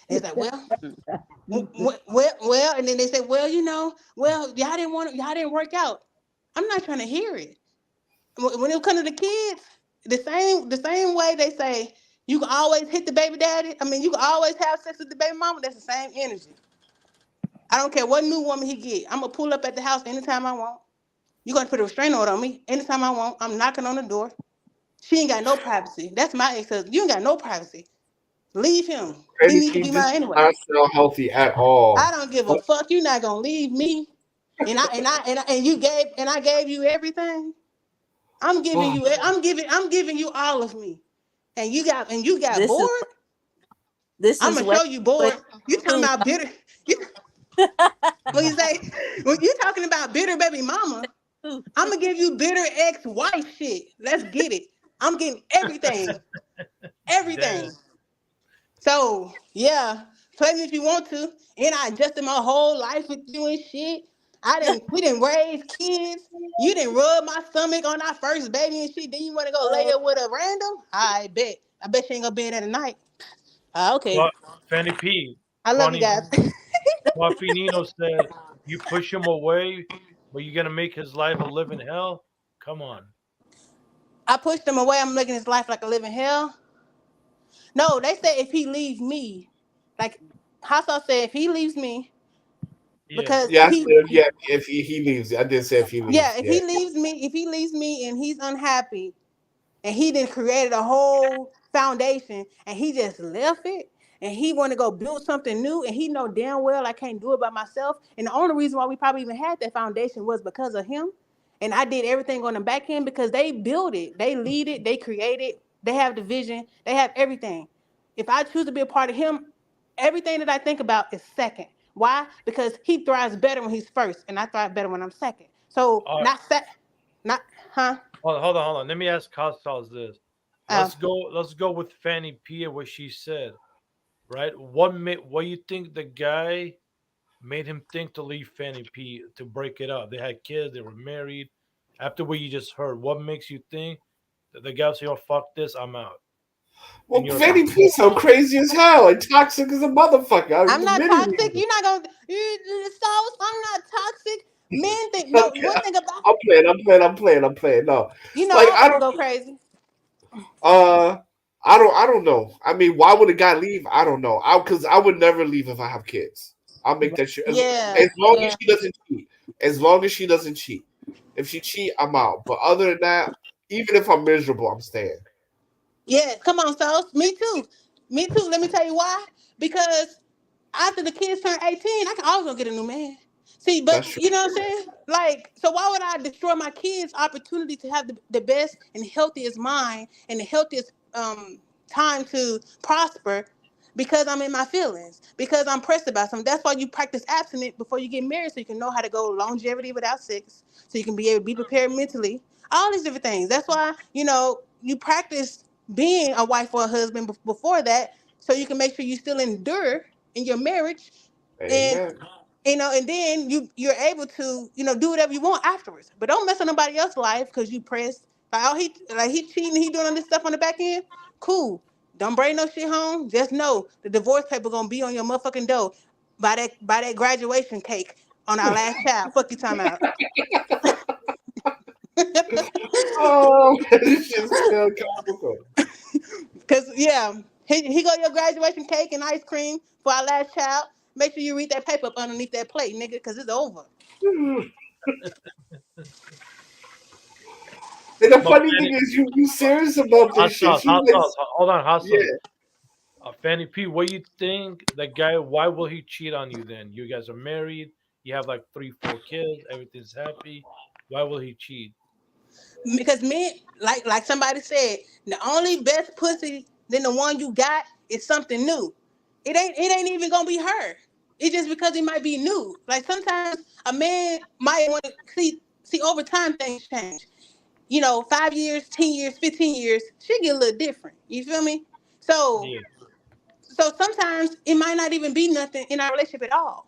And it's like, well, and then they say, well, y'all didn't work out. I'm not trying to hear it. When it comes to the kids, the same way they say you can always hit the baby daddy. I mean, you can always have sex with the baby mama. That's the same energy. I don't care what new woman he get. I'm gonna pull up at the house anytime I want. You gonna put a restraining order on me anytime I want. I'm knocking on the door. She ain't got no privacy. That's my ex-husband. You ain't got no privacy. Leave him. He Fanny needs to P, be this mine does anyway. not sound healthy at I all. don't give a fuck. You're not gonna leave me. And I gave you everything. I'm giving you all of me. And you got this is bored. this I'm is gonna way show you way bored. You talking too. about bitter? You, what you say? When you talking about bitter baby mama, I'm gonna give you bitter ex-wife shit. Let's get it. I'm getting everything, Damn. everything. So yeah, play me if you want to. And I adjusted my whole life with you and shit. We didn't raise kids. You didn't rub my stomach on our first baby and shit. Then you want to go lay up with a random? I bet. I bet she ain't gonna be in there tonight. Okay. Well, Fanny P, I love you funny. guys. Coffee Nino said, "You push him away, but you're gonna make his life a living hell." Come on. I pushed him away. I'm making his life like a living hell. No, they say if he leaves me, like Hassan said, if he leaves me, Yeah. because Yeah, I he, said, yeah, if he leaves. I did say if he yeah, leaves. if Yeah. he leaves me, if he leaves me and he's unhappy, and he did created a whole foundation and he just left it and he want to go build something new and he know damn well I can't do it by myself, and the only reason why we probably even had that foundation was because of him, and I did everything on the back end because they build it, they lead it, they create it, they have the vision, they have everything. If I choose to be a part of him, everything that I think about is second. Why? Because he thrives better when he's first and I thrive better when I'm second. So All right. not not huh. Hold on. Let me ask Costas this. uh, Let's go with Fanny P and what she said. Right? What you think the guy made him think to leave Fanny P to break it up? They had kids, they were married. After what you just heard, what makes you think that the guy say, "Oh fuck this, I'm out"? In Well, your Fanny opinion. P so crazy as hell and toxic as a motherfucker. I'm The not minute toxic. You're not gonna sauce. I'm not toxic. Men think no. okay, One thing about I'm playing. No, like I'm I finna don't. go crazy. Uh, I don't know. I mean, why would a guy leave? I don't know. Because I would never leave if I have kids. I'll make that shit Yeah, as long as yeah, she doesn't cheat. As long as she doesn't cheat. If she cheat, I'm out. But other than that, even if I'm miserable, I'm staying. yeah. Come on, sauce. Me too. Me too. Let me tell you why. Because after the kids turn 18, I can always go get a new man. See, but That's true. you know what I'm saying? Like, so why would I destroy my kids' opportunity to have the best and healthiest mind and the healthiest time to prosper because I'm in my feelings, because I'm pressed about something? That's why you practice abstinence before you get married so you can know how to go longevity without sex, so you can be able to be prepared mentally, all these different things. That's why, you practice being a wife or a husband before that so you can make sure you still endure in your marriage, and Amen. and then you're able to do whatever you want afterwards. But don't mess with nobody else's life because you pressed. Like, oh, he cheating, he doing all this stuff on the back end. Cool. Don't bring no shit home. Just know the divorce paper gonna be on your motherfucking door by that graduation cake on our last child. Fuck you talking about. Oh, this shit's still comical. Cause yeah, he got your graduation cake and ice cream for our last child. Make sure you read that paper up underneath that plate, nigga, cause it's over. And the But funny thing is, you serious about this shit? She like, Hold on, hot yeah, sauce. Fanny P, what you think the guy? Why will he cheat on you? Then you guys are married. You have like three, four kids. Everything's happy. Why will he cheat? Because men, like somebody said, the only best pussy than the one you got is something new. It ain't even gonna be her. It's just because it might be new. Like sometimes a man might want to see over time things change. 5 years, 10 years, 15 years, she get a little different. You feel me? So Yeah, so sometimes it might not even be nothing in our relationship at all.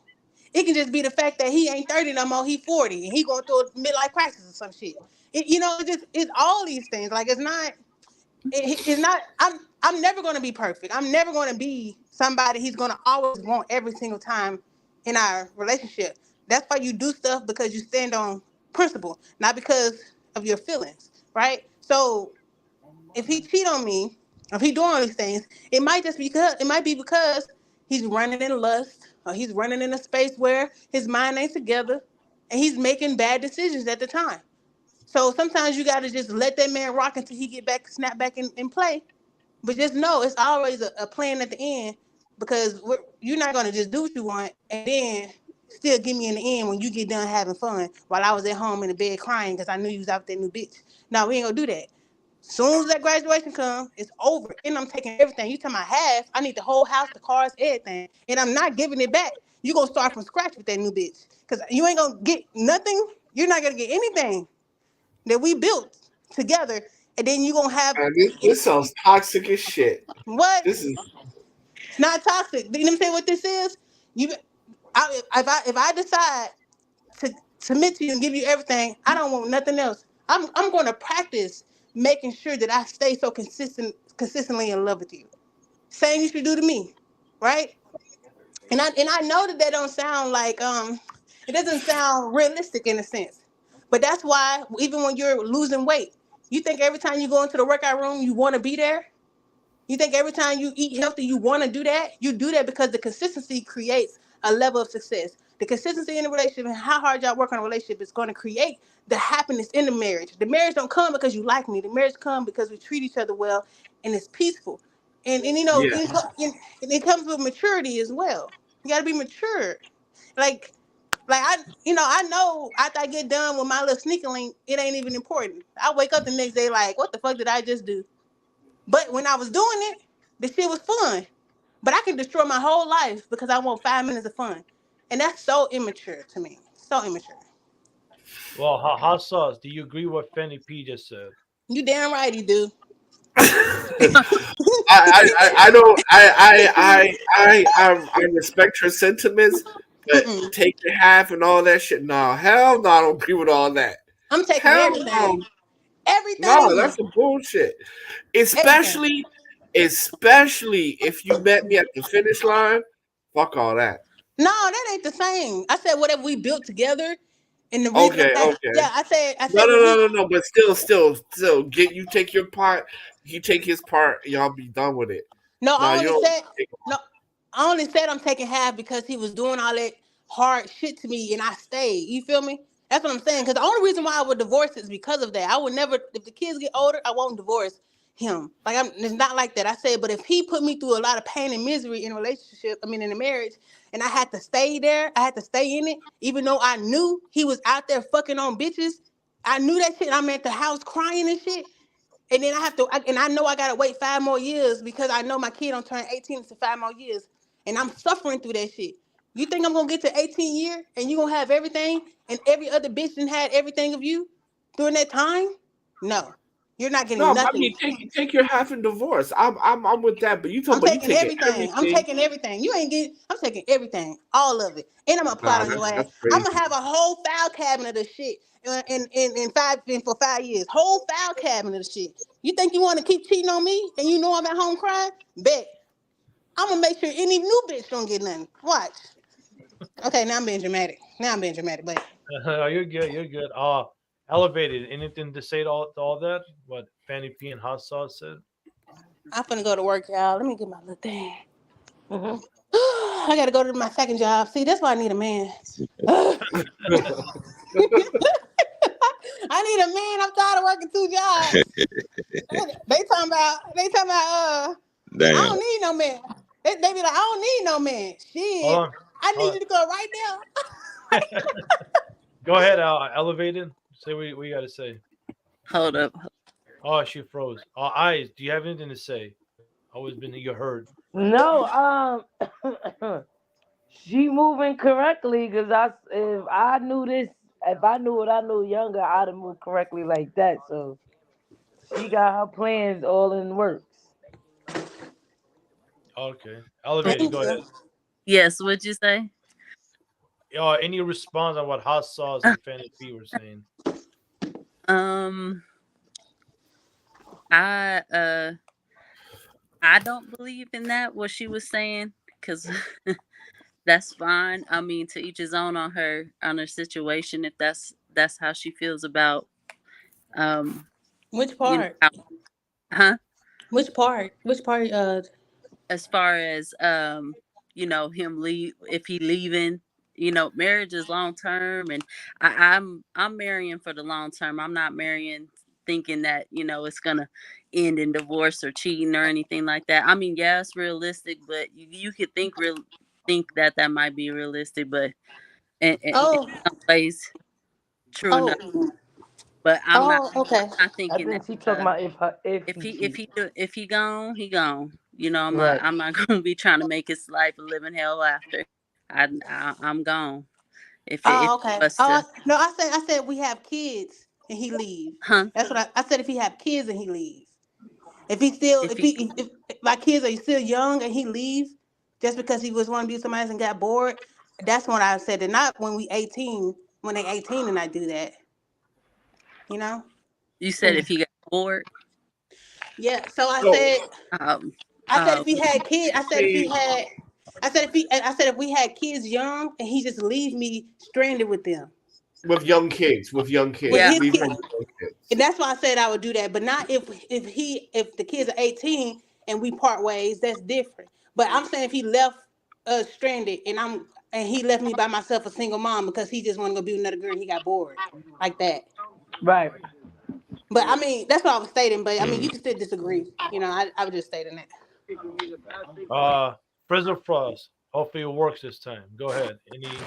It can just be the fact that he ain't 30 no more, he 40 and he going through a midlife crisis or some shit. It's all these things. Like it's not. I'm never going to be perfect. I'm never going to be somebody he's going to always want every single time in our relationship. That's why you do stuff because you stand on principle, not because of your feelings, right? So if he cheat on me, if he doing all these things, it might be because he's running in lust or he's running in a space where his mind ain't together and he's making bad decisions at the time. So sometimes you got to just let that man rock until he get back, snap back in play. But just know it's always a plan at the end because you're not gonna just do what you want and then still give me in the end when you get done having fun while I was at home in the bed crying because I knew you was out with that new bitch. No, we ain't gonna do that. Soon as that graduation comes, it's over. And I'm taking everything. You tell my half, I need the whole house, the cars, everything. And I'm not giving it back. You gonna start from scratch with that new bitch. Cause you ain't gonna get nothing. You're not gonna get anything that we built together. And then you gonna have man, this sounds toxic as shit. what? This is It's not toxic. You know what I'm saying? What this is? You, if I decide to submit to you and give you everything, I don't want nothing else. I'm going to practice making sure that I stay so consistently in love with you. Same you should do to me, right? And I know that don't sound like it doesn't sound realistic in a sense, but that's why even when you're losing weight. You think every time you go into the workout room, you want to be there? You think every time you eat healthy, you want to do that? You do that because the consistency creates a level of success. The consistency in the relationship and how hard y'all work on a relationship is going to create the happiness in the marriage. The marriage don't come because you like me. The marriage come because we treat each other well and it's peaceful. And you know, Yeah. and it comes with maturity as well. You got to be mature. Like, I know after I get done with my little sneaker link, it ain't even important. I wake up the next day like, what the fuck did I just do? But when I was doing it, the shit was fun. But I can destroy my whole life because I want 5 minutes of fun. And that's so immature to me. So immature. Well, hot sauce. Do you agree with Fanny P just said? You damn right he do. I don't I respect her sentiments, but Mm-mm. take the half and all that shit. No, hell no, I don't agree with all that. I'm taking Hell everything. no, no, Everything. that's some bullshit. Everything. Especially if you met me at the finish line. Fuck all that. No, that ain't the same. I said whatever we built together. And the reason Okay, that, okay. yeah, I No, said no, what no, we no, no. But still, get you take your part. He take his part. Y'all be done with it. No, No, I you only don't. said no. I only said I'm taking half because he was doing all that hard shit to me, and I stayed. You feel me? That's what I'm saying. Because the only reason why I would divorce is because of that. I would never, if the kids get older, I won't divorce him. Like it's not like that. I said, but if he put me through a lot of pain and misery in a relationship, I mean in a marriage, and I had to stay there, I had to stay in it, even though I knew he was out there fucking on bitches. I knew that shit. And I'm at the house crying and shit. And then and I know I gotta wait 5 more years because I know my kid don't turn 18 to 5 more years, and I'm suffering through that shit. You think I'm gonna get to 18 year and you gonna have everything, and every other bitch done had everything of you during that time? No, you're not getting No, I nothing. mean take your half and divorce. I'm with that. But you talking I'm about you taking taking everything. I'm everything. taking everything. You ain't getting. I'm taking everything, all of it, and I'm gonna plot Nah, on your ass. that's I'm gonna crazy. have a whole file cabinet of shit for 5 years. Whole file cabinet of shit. You think you want to keep cheating on me, and you know I'm at home crying? Bet. I'm gonna make sure any new bitch don't get nothing. Watch. Okay, now I'm being dramatic. But You're good. You're good. Elevated. Anything to say to all that? What Fanny P and hot sauce said? I'm finna go to work, y'all. Let me get my little thing. Mhm. I gotta go to my second job. See, that's why I need a man. I need a man. I'm tired of working 2 jobs. They talking about I Damn. don't need no man. They be like, I don't need no man. Hold Shit. on. I need Hold you to go right now. on. Go ahead, elevated. Say what you got to say. Hold up. Oh, she froze. Eyes, do you have anything to say? Always been you heard. No, she moving correctly because if I knew what I knew younger, I'd have moved correctly like that. So she got her plans all in works. Okay. Elevated, Thank go you. ahead. Yes, what'd you say? Any response on what hot sauce and Fanny P were saying? Um, I I don't believe in that what she was saying because that's fine. I mean, to each his own on her situation. If that's how she feels about um, Which you know, part? huh? Which part? Which part? As far as him leave if he leaving, marriage is long term, and I'm marrying for the long term. I'm not marrying thinking that it's gonna end in divorce or cheating or anything like that. I mean, yeah, it's realistic, but you could think that that might be realistic, but in Oh, some ways true enough. oh, But okay. I'm not I thinking that think she talking about if if he he if cheats. he if he gone, he gone. Right. I'm not gonna be trying to make his life a living hell after. I'm gone. If Oh, he okay. was to, No, I said we have kids and he leave. huh? That's what I said. If he have kids and he leaves. If he still, If he if my kids are still young and he leaves just because he was want to be with somebody else and got bored, that's when I said. And not when we 18, when they 18 and I do that, you know. you said if he got bored, Yeah. So So um, I said uh, if he had kids, see, I said if we had kids young and he just leave me stranded with them, with young kids, with yeah, his leave her kids. with young kids. And that's why I said I would do that, but not if the kids are 18 and we part ways. That's different. But I'm saying if he left us stranded and he left me by myself, a single mom, because he just wanted to go be with another girl and he got bored like that. Right. But I mean, that's what I was stating. But I mean, you can still disagree. I was just stating that. Uh, Frizzle Frost. Hopefully it works this time. Go ahead. Anything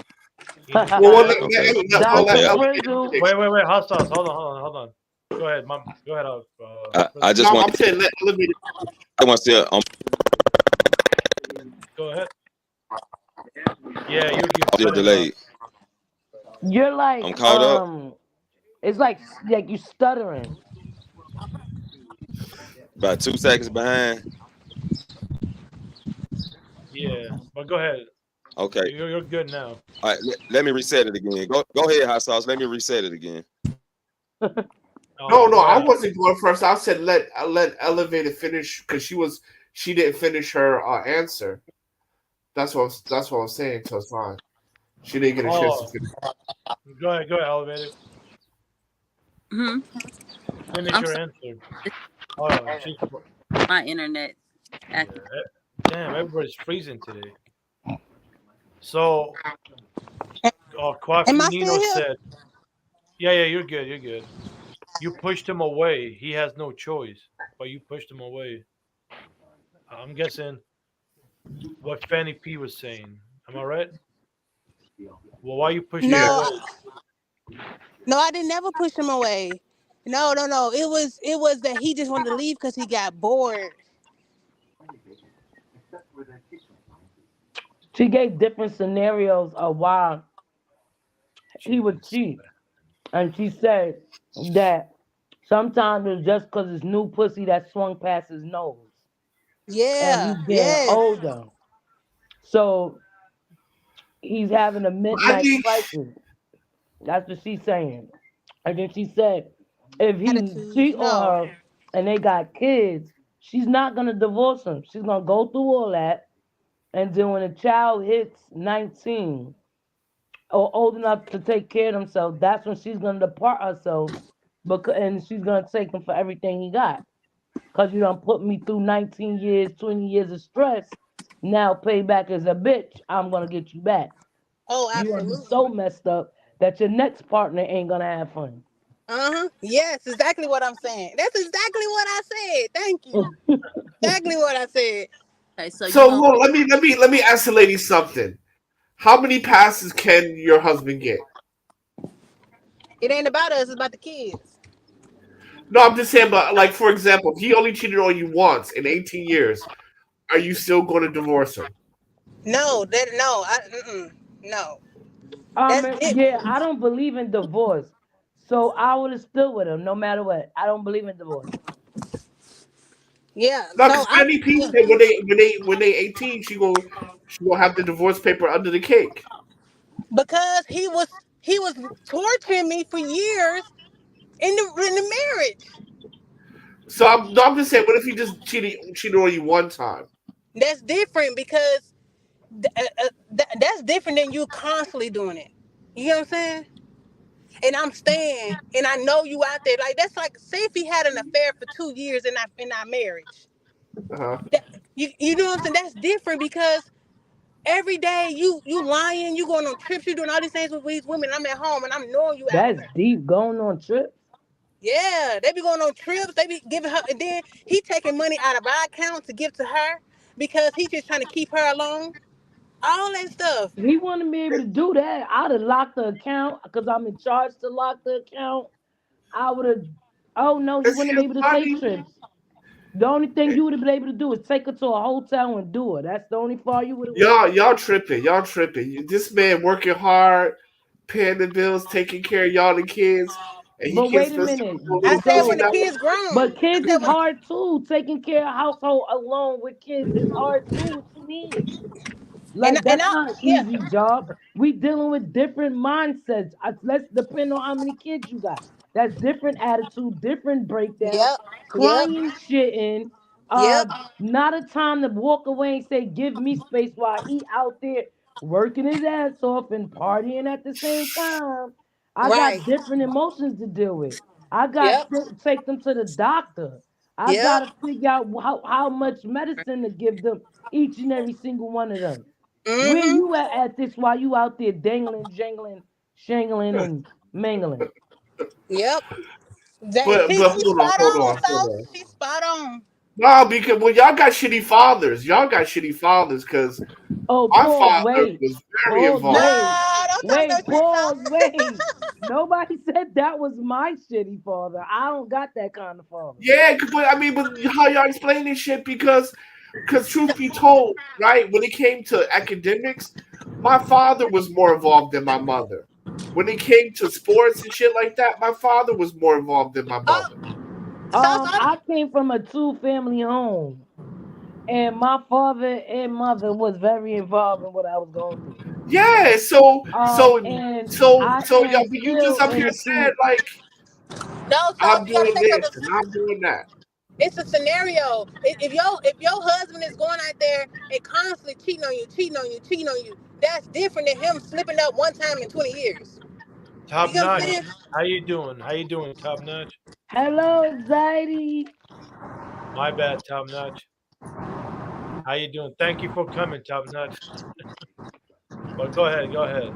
Well, to well, add? Okay. Dr. Okay. Frizzle. Wait. Hot sauce. Hold on. Go ahead, mom. Go ahead, I Frizzle. just no, want I'm saying let elevator. I want to say Go ahead. Yeah, you're still cutting up. delayed. You're I'm like, caught up. it's like you stuttering. About 2 seconds behind. Yeah, but go ahead. Okay. You're good now. All right. Let me reset it again. Go ahead, hot sauce. Let me reset it again. No, Oh, no, go I ahead. wasn't going first. I said let elevator finish because she didn't finish her answer. That's what I was saying. So it's fine. She didn't get a chance to Oh, finish. go ahead, elevator. Hmm. Finish I'm your sorry. answer. It's Oh, she's my internet yeah. acting. Damn, everybody's freezing today. So, Am Kwaku I still Nino here? said, "Yeah, you're good. You're good. You pushed him away. He has no choice, but you pushed him away." I'm guessing what Fanny P was saying. Am I right? Well, why you pushed him Yeah. No, away? no, I didn't never push him away. No, no, no. It was that he just wanted to leave because he got bored. She gave different scenarios of why he would Jeez. cheat. And she said that sometimes it's just because it's new pussy that swung past his nose. And Yeah. he's getting Yes. older. So he's having a I midnight think crisis. That's what she's saying. And then she said if he Attitudes. cheat on No. her and they got kids, she's not gonna divorce him. She's gonna go through all that. And then when a child hits 19 or old enough to take care of himself, that's when she's gonna depart herself and she's gonna take him for everything he got. Cause you done put me through 19 years, 20 years of stress. Now payback is a bitch. I'm gonna get you back. Oh, You gonna be absolutely. so messed up that your next partner ain't gonna have fun. Uh-huh. Yes, exactly what I'm saying. That's exactly what I said. Thank you. Exactly what I said. Okay, so you so. gonna Well, let me ask the lady something. How many passes can your husband get? It ain't about us, it's about the kids. No, I'm just saying. But like for example, if he only cheated on you once in 18 years, are you still going to divorce him? No, no. Um, That's it. yeah, I don't believe in divorce. So I would have stood with him no matter what. I don't believe in divorce. Yeah. No, So because Fanny P said when they 18, she gonna have the divorce paper under the cake. because he was torturing me for years in the marriage. So I'm just saying, what if he just cheated on you one time? That's different because that's different than you constantly doing it. You know what I'm saying? And I'm staying, and I know you out there. Like that's like, say if he had an affair for 2 years in our marriage. Uh-huh. That, you know what I'm saying? That's different because every day you lying, you going on trips, you doing all these things with these women. I'm at home and I'm knowing you out That's there. deep. Going on trips. Yeah, they be going on trips. They be giving her, and then he taking money out of our account to give to her because he just trying to keep her alone. All that stuff. He wouldn't be able to do that. I'd have locked the account because I'm in charge to lock the account. I would have. Oh no, he Is wouldn't he be able to take money? trips. The only thing you would have been able to do is take her to a hotel and do it. That's the only far you would have went. Y'all tripping. Y'all tripping. This man working hard, paying the bills, taking care of y'all the kids, and he But can't wait a spend some minute. I little said pussy when So, the now. kids grown. but I kids said is when. hard too. Taking care of household alone with kids is hard too. What you mean? and Like and that's I not an yeah. easy job. We dealing with different mindsets. Let's depend on how many kids you got. That's different attitude, different breakdowns, Yep. Yep. crying, shitting. Uh, Yep. not a time to walk away and say, "Give me space," while he out there working his ass off and partying at the same time. I Right. got different emotions to deal with. I got Yep. to take them to the doctor. I Yep. gotta figure out how much medicine to give them, each and every single one of them. Where Mm-hmm. you at this while you out there dangling, jangling, shangling, and mangling? Yep. That, but she's spot hold on, on, hold Sauce. on. She's spot on. No, because well, y'all got shitty fathers. Y'all got shitty fathers because Oh, my pause, father wait, was very pause, involved. wait, No, don't talk no wait, shit, pause, Sauce. wait. Nobody said that was my shitty father. I don't got that kind of father. Yeah, but I mean, but how y'all explain this shit? Because truth be told, right, when it came to academics, my father was more involved than my mother. When it came to sports and shit like that, my father was more involved than my Oh, mother. Sauce. I came from a two-family home, and my father and mother was very involved in what I was going through. Yeah, so so And so I so am y'all, but you just still up in here a said two. like No, Sauce. I'm You gotta doing say this and something. I'm doing that. It's a scenario. If your husband is going out there and constantly cheating on you, cheating on you, cheating on you, that's different than him slipping up one time in 20 years. You Top get what I'm notch. saying? How you doing? How you doing, top notch? Hello, anxiety. My bad, top notch. How you doing? Thank you for coming, top notch. But go ahead, go ahead.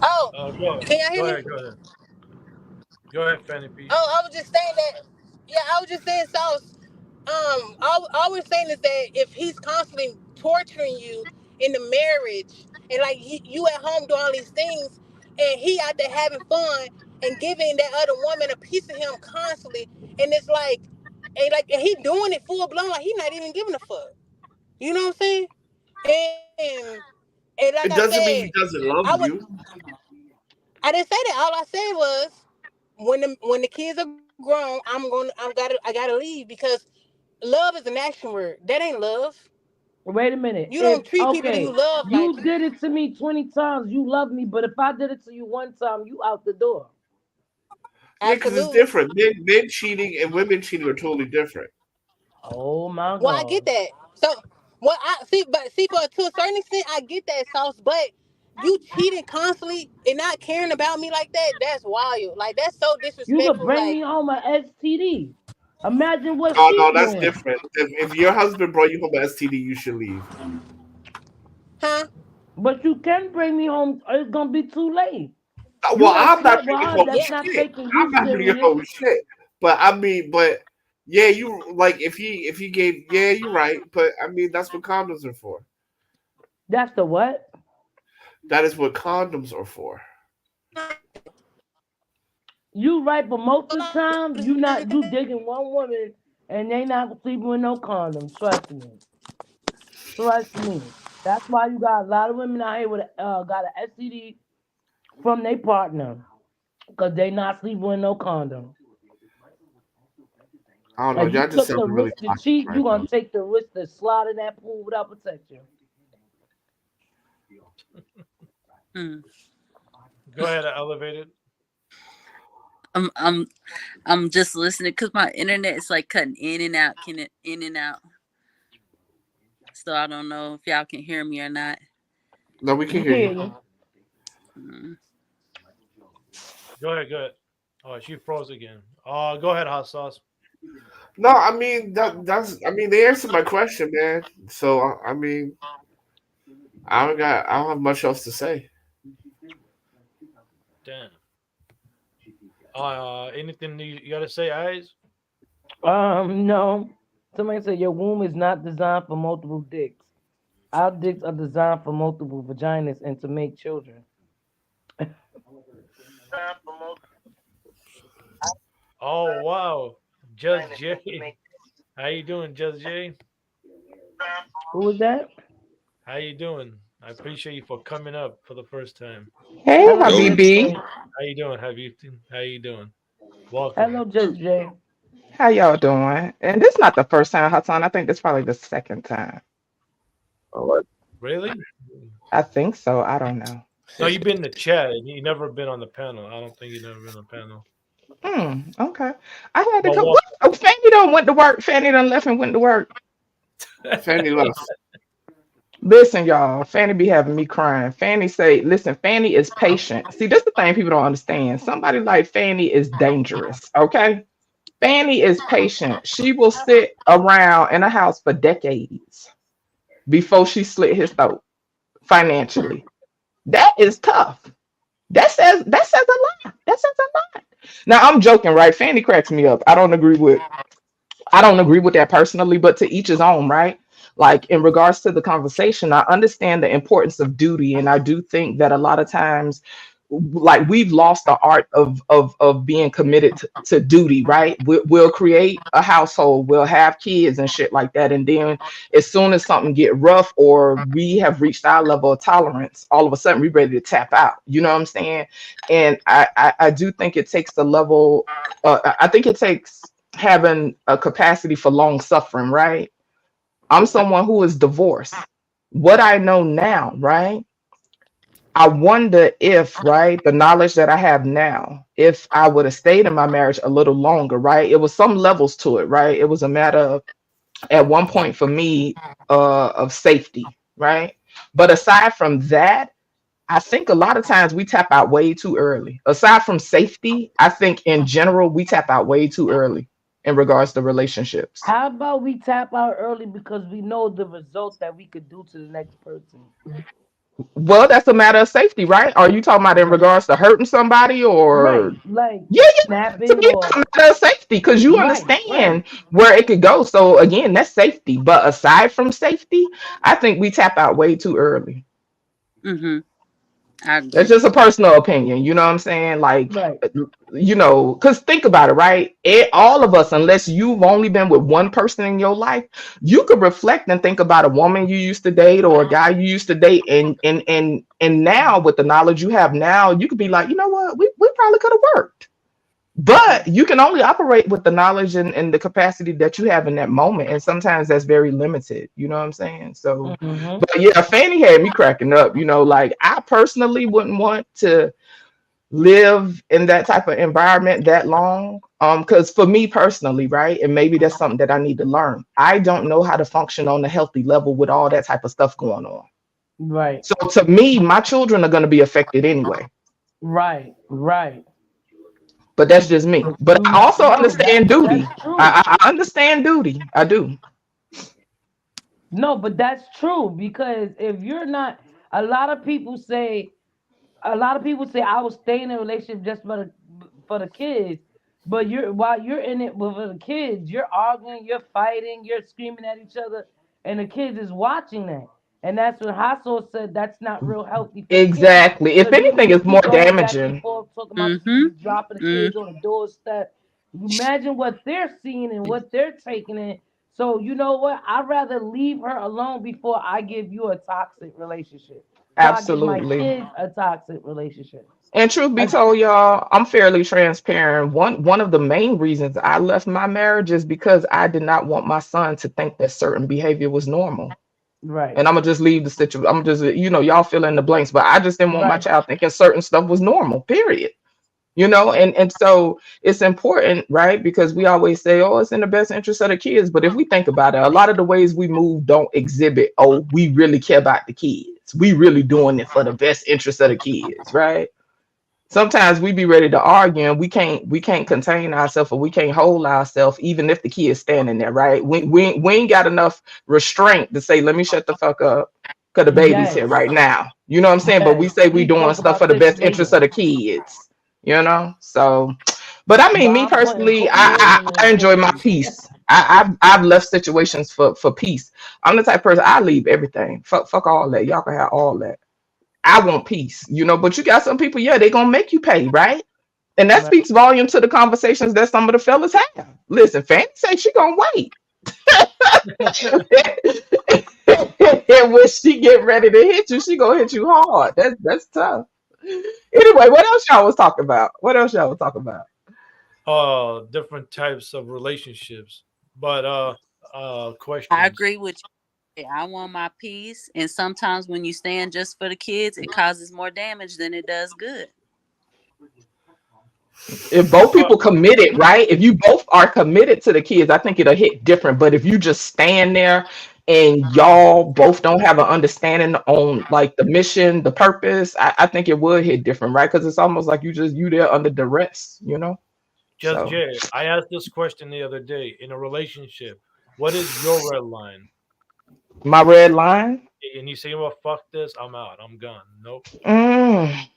Oh, can y'all hear Go me? ahead, go ahead. Go ahead, Fanny P. Oh, I was just saying that. Yeah, I was just saying, Sauce. All we're saying is that if he's constantly torturing you in the marriage, and like you at home doing all these things, and he out there having fun and giving that other woman a piece of him constantly, and it's and he doing it full blown, like he not even giving a fuck. You know what I'm saying? And and like I It said, doesn't mean he doesn't I love was you. I didn't say that. All I said was when the kids are grown, I gotta leave because love is an action word. That ain't love. Wait a minute. You If don't treat people that you okay, love like you did it to me 20 times, you love me, but if I did it to you one time, you out the door. Yeah, because it's absolutely. different. Men cheating and women cheating are totally different. Oh my Well, I get god. that. So, well, I see, but see, for to a certain extent, I get that, Sauce. But you cheating constantly and not caring about me like that, that's wild. Like that's so You could disrespectful. bring Like, me home a STD. Imagine what Oh no, she's that's doing. different. If your husband brought you home an STD, you should leave. huh? But you can bring me home. It's gonna be too late. Well, You I'm not upset with bringing her. home That's Yeah. not shit. taking you I'm not bringing serious. home shit. But I mean, but yeah, you like if he gave yeah, you're right. But I mean, that's what condoms are for. That's the what? That is what condoms are for. You right, but most of the time you digging one woman and they not sleeping with no condom. Trust me. Trust me. That's why you got a lot of women out here with got an STD from their partner because they not sleeping with no condom. I don't know. If you Y'all just took sound the really risk to toxic cheat, right you now. gonna take the risk to slide in that pool without protection. Mm. Go ahead, elevated. I'm I'm I'm just listening because my internet is like cutting in and out, in and out. So I don't know if y'all can hear me or not. No, we can We hear can you. hear you. Mm. Go ahead, go ahead. Oh, she froze again. Go ahead, hot sauce. No, I mean that's I mean they answered my question, man. So I mean I don't have much else to say. Damn. Anything you gotta say, eyes? No. Somebody said your womb is not designed for multiple dicks. Our dicks are designed for multiple vaginas and to make children. Oh wow, Just Jay. How you doing, Just Jay? Who was that? How you doing? I appreciate you for coming up for the first time. Hey, Hello, Yo, Just Habibi. Jay. How you doing? How you doing? Welcome. Hello, Just Jay. How y'all doing? And this is not the first time, Hassan. I think this is probably the second time. Really? I think so. I don't know. No, you've been in the chat. You never been on the panel. I don't think you never been on the panel. Okay. I had to But go. What? welcome. Oh, Fanny done went to work. Fanny done left and went to work. Fanny left. Listen, y'all, Fanny be having me crying. Fanny say, listen, Fanny is patient. See, this is the thing people don't understand. Somebody like Fanny is dangerous, okay? Fanny is patient. She will sit around in a house for decades before she slit his throat financially. That is tough. That says a lot. That says a lot. Now I'm joking, right? Fanny cracks me up. I don't agree with that personally, but to each his own, right? Like in regards to the conversation, I understand the importance of duty, and I do think that a lot of times, like we've lost the art of being committed to duty, right? We'll create a household, we'll have kids and shit like that, and then as soon as something get rough or we have reached our level of tolerance, all of a sudden we're ready to tap out. You know what I'm saying? And I do think it takes the level. I think it takes having a capacity for long suffering, right? I'm someone who is divorced. What I know now, right? I wonder if, right, the knowledge that I have now, if I would have stayed in my marriage a little longer, right? It was some levels to it, right? It was a matter of, at one point for me, of safety, right? But aside from that, I think a lot of times we tap out way too early. Aside from safety, I think in general we tap out way too early in regards to relationships. How about we tap out early because we know the result that we could do to the next person? Well, that's a matter of safety, right? Are you talking about in Right. regards to hurting somebody or Right. Like yeah, yeah. To snapping me, that's or a matter of safety because you right, right. understand where it could go. So again, that's safety. But aside from safety, I think we tap out way too early. Mm-hmm. I That's agree. just a personal opinion. You know what I'm saying? Like, Right. because think about it, right? All of us, unless you've only been with one person in your life, you could reflect and think about a woman you used to date or a guy you used to date, and now with the knowledge you have now, you could be like, you know what, we probably could have worked. But you can only operate with the knowledge and the capacity that you have in that moment. And sometimes that's very limited. You know what I'm saying? So, Hmm. but yeah, Fanny had me cracking up. Like I personally wouldn't want to live in that type of environment that long. Because for me personally, right, and maybe that's something that I need to learn. I don't know how to function on a healthy level with all that type of stuff going on. Right. So to me, my children are going to be affected anyway. Right. Right. But that's just me. But I also No, understand that's duty. true. I understand duty. I do. No, but that's true because if you're not, a lot of people say I will stay in a relationship just for the kids. But you're while you're in it with the kids, you're arguing, you're fighting, you're screaming at each other, and the kids is watching that. And that's what Hassel said. That's not real healthy for the kids. Exactly. If Because anything, you it's more keep going back and damaging. forth talking about Mm-hmm. you dropping the Mm. kids on the doorstep. Imagine what they're seeing and what they're taking in. So you know what? I'd rather leave her alone before I give you a toxic relationship. So I give my Absolutely. kids a toxic relationship. And truth be I, told, y'all, I'm fairly transparent. One of the main reasons I left my marriage is because I did not want my son to think that certain behavior was normal. right, And I'm gonna just leave the situation. I'm just, y'all fill in the blanks. But I just didn't want my right, child thinking certain stuff was normal. Period. And so it's important, right? Because we always say, oh, it's in the best interest of the kids. But if we think about it, a lot of the ways we move don't exhibit, oh, we really care about the kids. We really doing it for the best interest of the kids, right? Sometimes we be ready to argue and we can't contain ourselves or we can't hold ourselves even if the kid's standing there, right? We ain't got enough restraint to say, let me shut the fuck up because the baby's yes, here right now. You know what I'm saying? But we yes. say we We doing talk stuff for about the this best interest later. of the kids, So but I mean, But me I'm putting personally, holes in the I enjoy my equation. peace. I've left situations for peace. I'm the type of person I leave everything. Fuck all that. Y'all can have all that. I want peace. But you got some people, yeah, they gonna make you pay, right? And that Right. speaks volume to the conversations that some of the fellas have. Listen, Fanny say she gonna wait. And when she get ready to hit you, she gonna hit you hard. That's tough. Anyway, what else y'all was talking about? What else y'all was talking about? Different types of relationships. But I questions. agree with you. I want my peace, and sometimes when you stand just for the kids, it causes more damage than it does good. If both Uh, people committed, right? If you both are committed to the kids, I think it'll hit different. But if you just stand there and y'all both don't have an understanding on like the mission, the purpose, I think it would hit different, right? Because it's almost like you there under duress, you know. Just So Jay, I asked this question the other day in a relationship. What is your red line? my red line. And you say, well, fuck this, I'm out, I'm gone. Nope. Mm,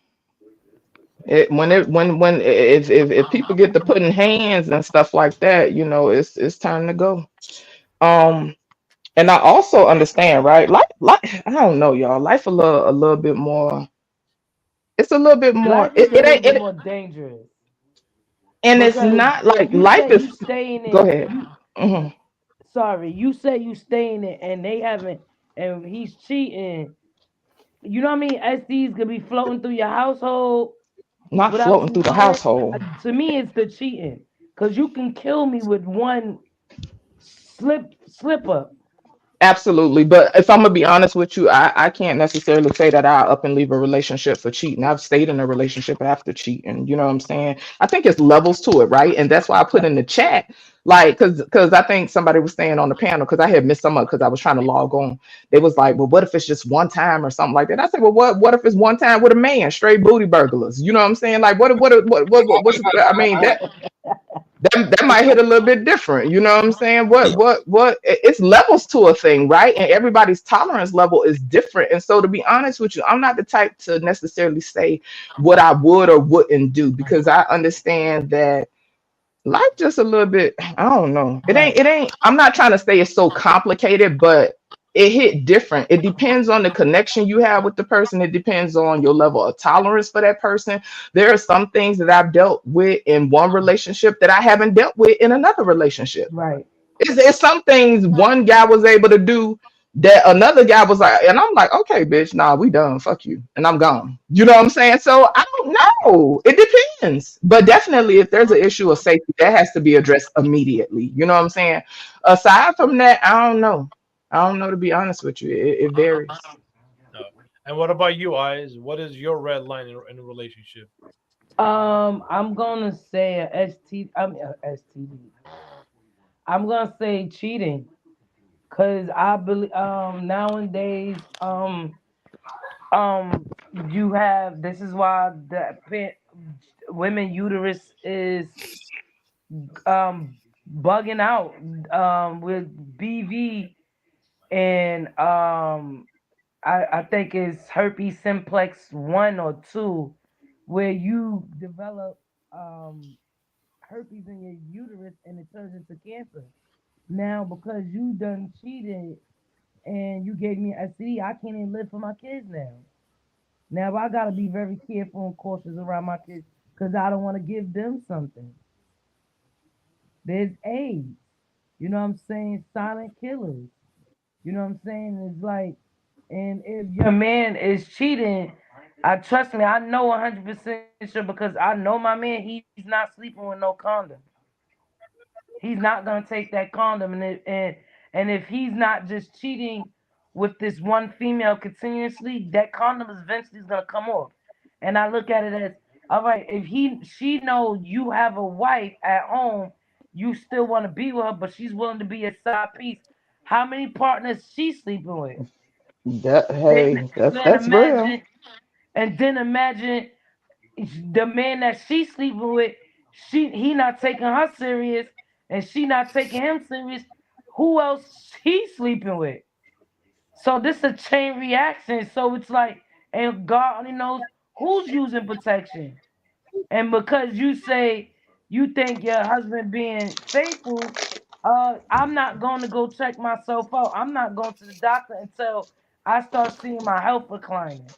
when if people get to putting hands and stuff like that, you know, it's time to go. Um, and I also understand, right? Like I don't know, y'all. Life a little bit more. It's a little bit more. Life is It, a it little ain't bit it, more dangerous and it's because not like you life say you is. staying Go it. ahead. Mhm. Sorry, you say you staying it, and they haven't, and he's cheating. You know what I mean? SDs could be floating through your household Not without floating you through the knowing. household. To me, it's the cheating, cause you can kill me with one slip up. Absolutely. But if I'm gonna be honest with you, I can't necessarily say that I up and leave a relationship for cheating. I've stayed in a relationship after cheating. You know what I'm saying? I think it's levels to it, right? And that's why I put in the chat, like, cause I think somebody was saying on the panel, because I had missed some of because I was trying to log on. They was like, well, what if it's just one time or something like that? I said, well, what if it's one time with a man, straight booty burglars? You know what I'm saying? Like, what's I mean, that might hit a little bit different. You know what I'm saying? Yeah. It's levels to a thing, right? And everybody's tolerance level is different. And so to be honest with you, I'm not the type to necessarily say what I would or wouldn't do because I understand that life just a little bit, I don't know. Right. It ain't I'm not trying to say it's so complicated, but it hit different. It depends on the connection you have with the person. It depends on your level of tolerance for that person. There are some things that I've dealt with in one relationship that I haven't dealt with in another relationship. Right. It's some things one guy was able to do that another guy was like, and I'm like, okay, bitch, nah, we done. Fuck you. And I'm gone. You know what I'm saying? So I don't know. It depends. But definitely if there's an issue of safety, that has to be addressed immediately. You know what I'm saying? Aside from that, I don't know. I don't know to be honest with you. It varies. No. And what about you, Eyes? What is your red line in a relationship? I'm gonna say a ST. I mean, STD. I'm gonna say cheating, cause I believe nowadays um you have, this is why women uterus is um bugging out with BV, and I think it's herpes simplex 1 or 2, where you develop herpes in your uterus and it turns into cancer. Now because you done cheated and you gave me a STD, I can't even live for my kids now. Now I gotta be very careful and cautious around my kids because I don't want to give them something. There's AIDS. You know what I'm saying? Silent killers. You know what I'm saying? It's like, and if your man is cheating, I trust me, I know 100% sure because I know my man. He's not sleeping with no condom. He's not gonna take that condom, and if he's not just cheating with this one female continuously, that condom eventually is gonna come off. And I look at it as, all right, if she knows you have a wife at home, you still want to be with her, but she's willing to be a side piece. How many partners she's sleeping with? That Then, hey, then that's real. imagine, and then imagine the man that she's sleeping with, he not taking her serious, and she not taking him serious. Who else he sleeping with? So this a chain reaction. So it's like, and God only knows who's using protection. And because you say you think your husband being faithful, I'm not going to go check myself out. I'm not going to the doctor until I start seeing my health declining.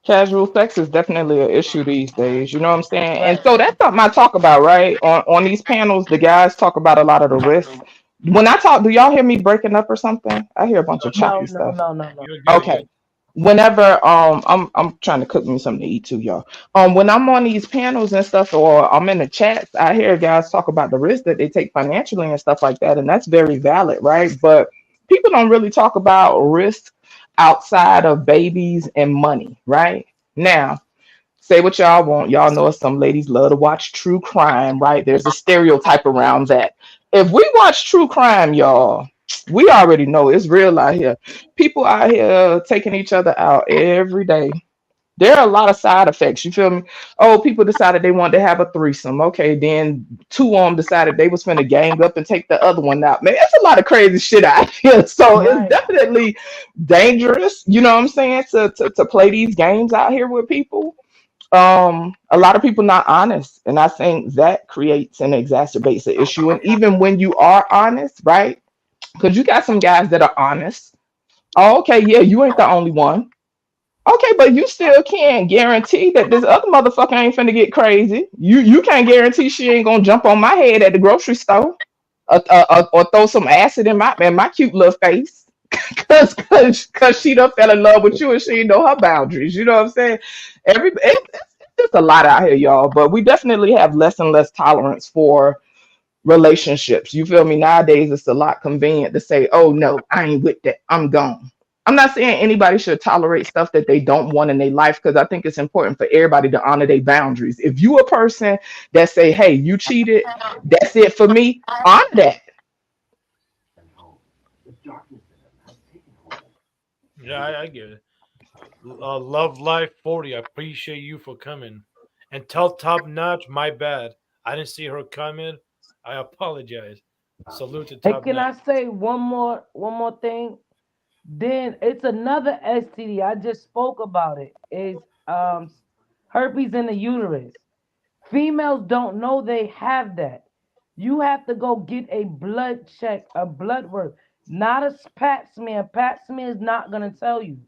Casual sex is definitely an issue these days. You know what I'm saying? And Right. so that's something I talk about, right? On these panels, the guys talk about a lot of the risks. When I talk, do y'all hear me breaking up or something? I hear a bunch of No, choppy no, stuff. no, no, no. You're good. Okay. Whenever I'm trying to cook me something to eat too, y'all. When I'm on these panels and stuff or I'm in the chats, I hear guys talk about the risk that they take financially and stuff like that, and that's very valid, right? But people don't really talk about risk outside of babies and money, right? Now, say what y'all want. Y'all know some ladies love to watch true crime, right? There's a stereotype around that. If we watch true crime, y'all, We already know it's real out here. People out here taking each other out every day. There are a lot of side effects. You feel me? Oh, people decided they wanted to have a threesome. Okay, then two of them decided they was finna gang up and take the other one out. Man, it's a lot of crazy shit out here. So it's Right. definitely dangerous. You know what I'm saying? To play these games out here with people. A lot of people not honest, and I think that creates and exacerbates the issue. And even when you are honest, right? Because you got some guys that are honest. Oh, okay, yeah, you ain't the only one. Okay, but you still can't guarantee that this other motherfucker ain't finna get crazy. You can't guarantee she ain't gonna jump on my head at the grocery store, or throw some acid in my cute little face, cause she done fell in love with you and she know her boundaries. You know what I'm saying? It's just a lot out here, y'all. But we definitely have less and less tolerance for relationships. You feel me? Nowadays, it's a lot convenient to say, "Oh no, I ain't with that. I'm gone." I'm not saying anybody should tolerate stuff that they don't want in their life because I think it's important for everybody to honor their boundaries. If you a person that say, "Hey, you cheated, that's it for me," honor that. Yeah, I get it. Love Life 40. I appreciate you for coming. And tell Top Notch, my bad. I didn't see her coming. I apologize. Salute to Hey, Top can Notch. I say one more thing? Then it's another STD. I just spoke about it. It's herpes in the uterus. Females don't know they have that. You have to go get a blood check, a blood work, not a pap smear. Pap smear is not gonna tell you.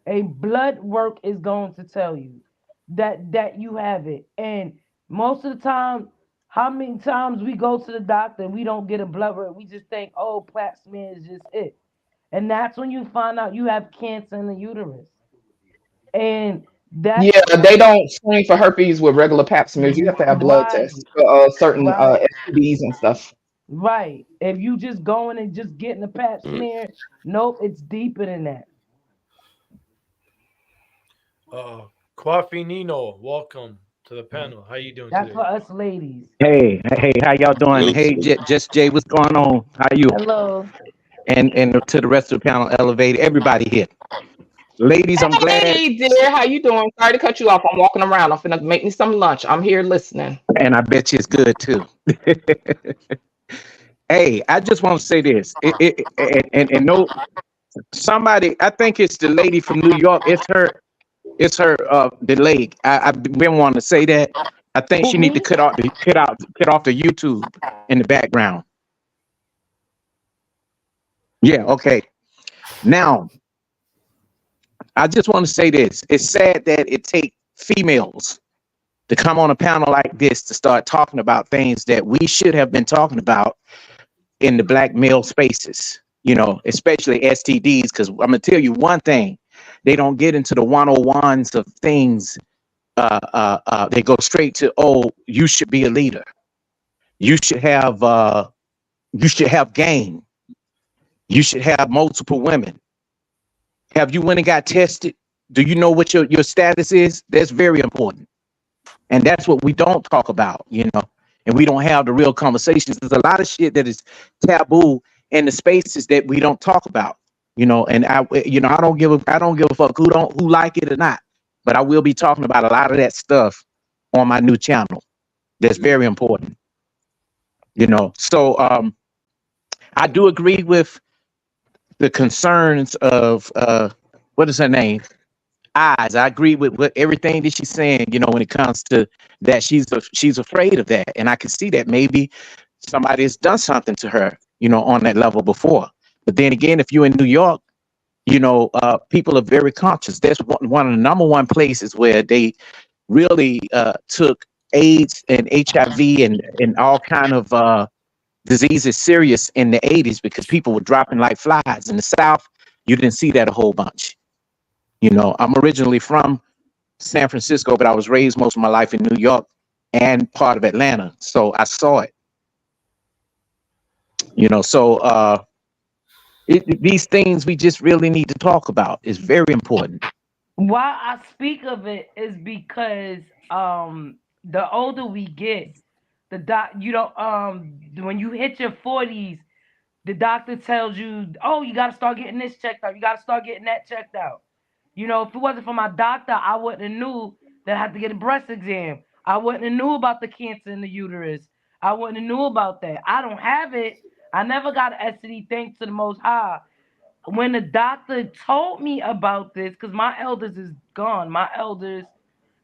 A blood work is going to tell you that you have it. And most of the time, how many times we go to the doctor and we don't get a blood work? We just think, oh, pap smear is just it. And that's when you find out you have cancer in the uterus. And that's Yeah, they don't screen for herpes with regular pap smears. You have to have blood right, tests for certain right, STDs and stuff. right. If you just going and just getting a pap Mm. smear, nope, it's deeper than that. Uh, Coffee Nino, welcome to the panel. How you doing That's today? for us ladies. Hey, how y'all doing? Salute, Hey, salute. Just Jay, what's going on? How you? Hello. And to the rest of the panel, elevate everybody here, ladies. I'm glad, Hey, dear, how you doing? Sorry to cut you off. I'm walking around. I'm finna make me some lunch. I'm here listening. and I bet you it's good too. Hey, I just want to say this, and no, somebody. I think it's the lady from New York. It's her. It's her. The lake. I've been wanting to say that. I think Who she need to me? cut off the YouTube in the background. Yeah. Okay. Now, I just want to say this. It's sad that it takes females to come on a panel like this to start talking about things that we should have been talking about in the black male spaces, especially STDs. Because I'm going to tell you one thing, they don't get into the 101s of things. They go straight to, oh, you should be a leader. You should have, game. You should have multiple women. Have you went and got tested? Do you know what your status is? That's very important. And that's what we don't talk about. And we don't have the real conversations. There's a lot of shit that is taboo in the spaces that we don't talk about. And I don't give a fuck who like it or not. But I will be talking about a lot of that stuff on my new channel. That's very important. So I do agree with the concerns of what is her name? Eyes. I agree with everything that she's saying, when it comes to that. She's afraid of that. And I can see that maybe somebody has done something to her, on that level before. But then again, if you're in New York, people are very conscious. That's one of the number one places where they really took AIDS and HIV and all kind of diseases serious in the 80s because people were dropping like flies. In the South, you didn't see that a whole bunch. I'm originally from San Francisco, but I was raised most of my life in New York and part of Atlanta. So I saw it. So these things we just really need to talk about. It's very important. Why I speak of it is because the older we get, the doc you don't when you hit your 40s, The doctor tells you, oh, you got to start getting this checked out. You got to start getting that checked out. You know, if it wasn't for my doctor, I wouldn't have knew that I had to get a breast exam. I wouldn't have knew about the cancer in the uterus. I wouldn't have knew about that. I don't have it. I never got an STD, thanks to the Most High. When the doctor told me about this, because my elders is gone. My elders,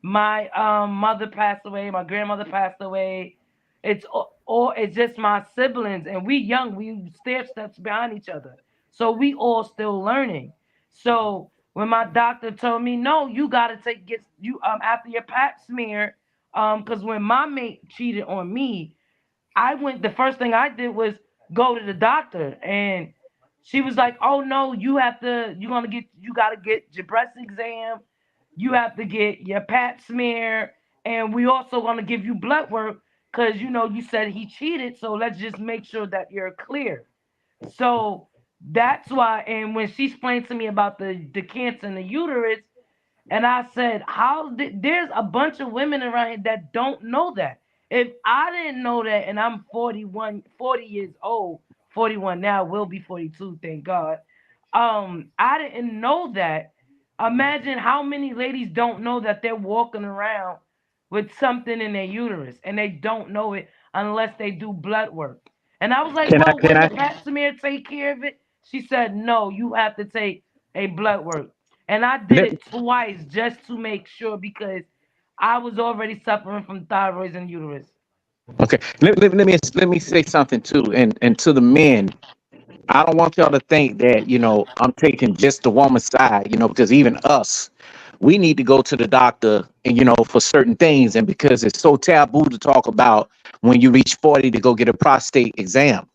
my mother passed away, my grandmother passed away. It's all it's just my siblings, and we young, we stair steps behind each other. So we all still learning. So when my doctor told me, no, you gotta get you after your pap smear, because when my mate cheated on me, I went. The first thing I did was go to the doctor, and she was like, "Oh no, you have to. You gotta get your breast exam. You have to get your pap smear, and we also gonna give you blood work because you said he cheated. So let's just make sure that you're clear." So that's why. And when she explained to me about the cancer in the uterus, and I said, there's a bunch of women around here that don't know that. If I didn't know that, and I'm 41, 40 years old, 41 now, will be 42, thank God. I didn't know that. Imagine how many ladies don't know that they're walking around with something in their uterus and they don't know it unless they do blood work. And I was like, Can I? well, Can wouldn't I? the pap smear take care of it? She said, no, you have to take a blood work. And I did Let, it twice just to make sure because I was already suffering from thyroids and uterus. okay. Let me say something too, and to the men. I don't want y'all to think that, I'm taking just the woman's side, because even us, we need to go to the doctor and, for certain things. And because it's so taboo to talk about when you reach 40 to go get a prostate exam,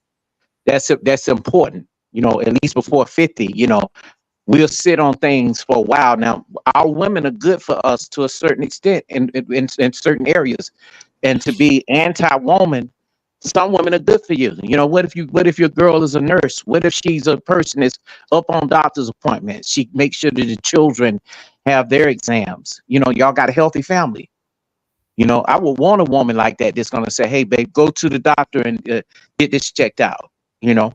that's important, at least before 50, we'll sit on things for a while. Now, our women are good for us to a certain extent in certain areas, and to be anti-woman, some women are good for you. What if your girl is a nurse? What if she's a person that's up on doctor's appointments? She makes sure that the children have their exams. Y'all got a healthy family. I would want a woman like that that's going to say, hey babe, go to the doctor and get this checked out. you know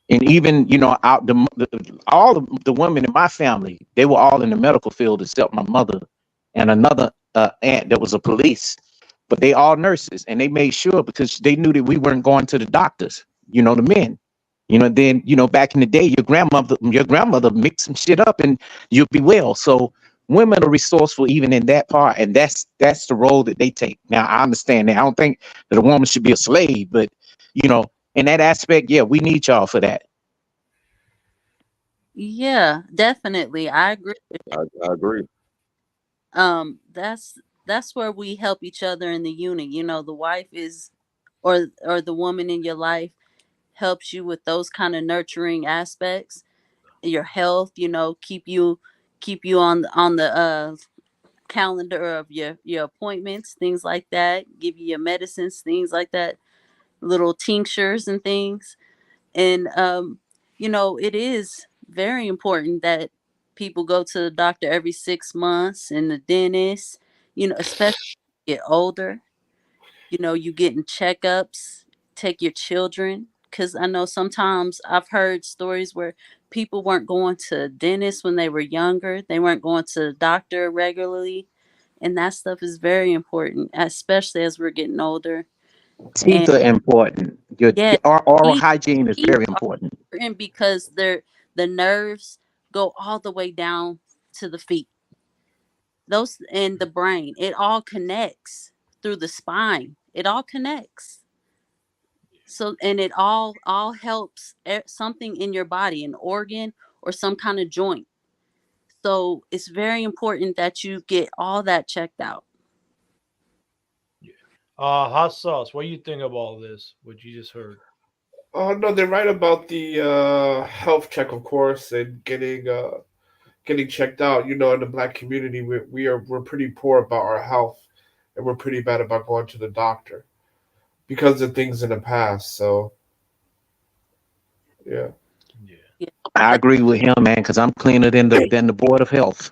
and even out all of the women in my family, they were all in the medical field except my mother and another aunt that was a police, but they all nurses, and they made sure because they knew that we weren't going to the doctors, the men. Then back in the day, your grandmother mixed some shit up and you'll be well. So women are resourceful even in that part, and that's the role that they take. Now I understand that. I don't think that a woman should be a slave, but in that aspect, yeah, we need y'all for that. Yeah, definitely. I agree. I agree. That's where we help each other in the unit. The wife is, or the woman in your life helps you with those kind of nurturing aspects, your health, keep you on the calendar of your appointments, things like that, give you your medicines, things like that, little tinctures and things. And it is very important that people go to the doctor every 6 months and the dentist, especially as you get older. You getting checkups, take your children, because I know sometimes I've heard stories where people weren't going to dentists when they were younger, they weren't going to the doctor regularly, and that stuff is very important, especially as we're getting older. Teeth And are important. Your yeah, oral teeth, hygiene is teeth very are important. important because the nerves go all the way down to the feet, those, and the brain, it all connects through the spine, it all connects. So, and it all helps something in your body, an organ or some kind of joint. So it's very important that you get all that checked out. Yeah. Hot sauce. What do you think about this? What you just heard? Oh no, they're right about the health check, of course, and getting checked out. In the black community, we're pretty poor about our health, and we're pretty bad about going to the doctor because of things in the past. So yeah. Yeah. Yeah. I That- agree with him, man, because I'm cleaner than the board of health.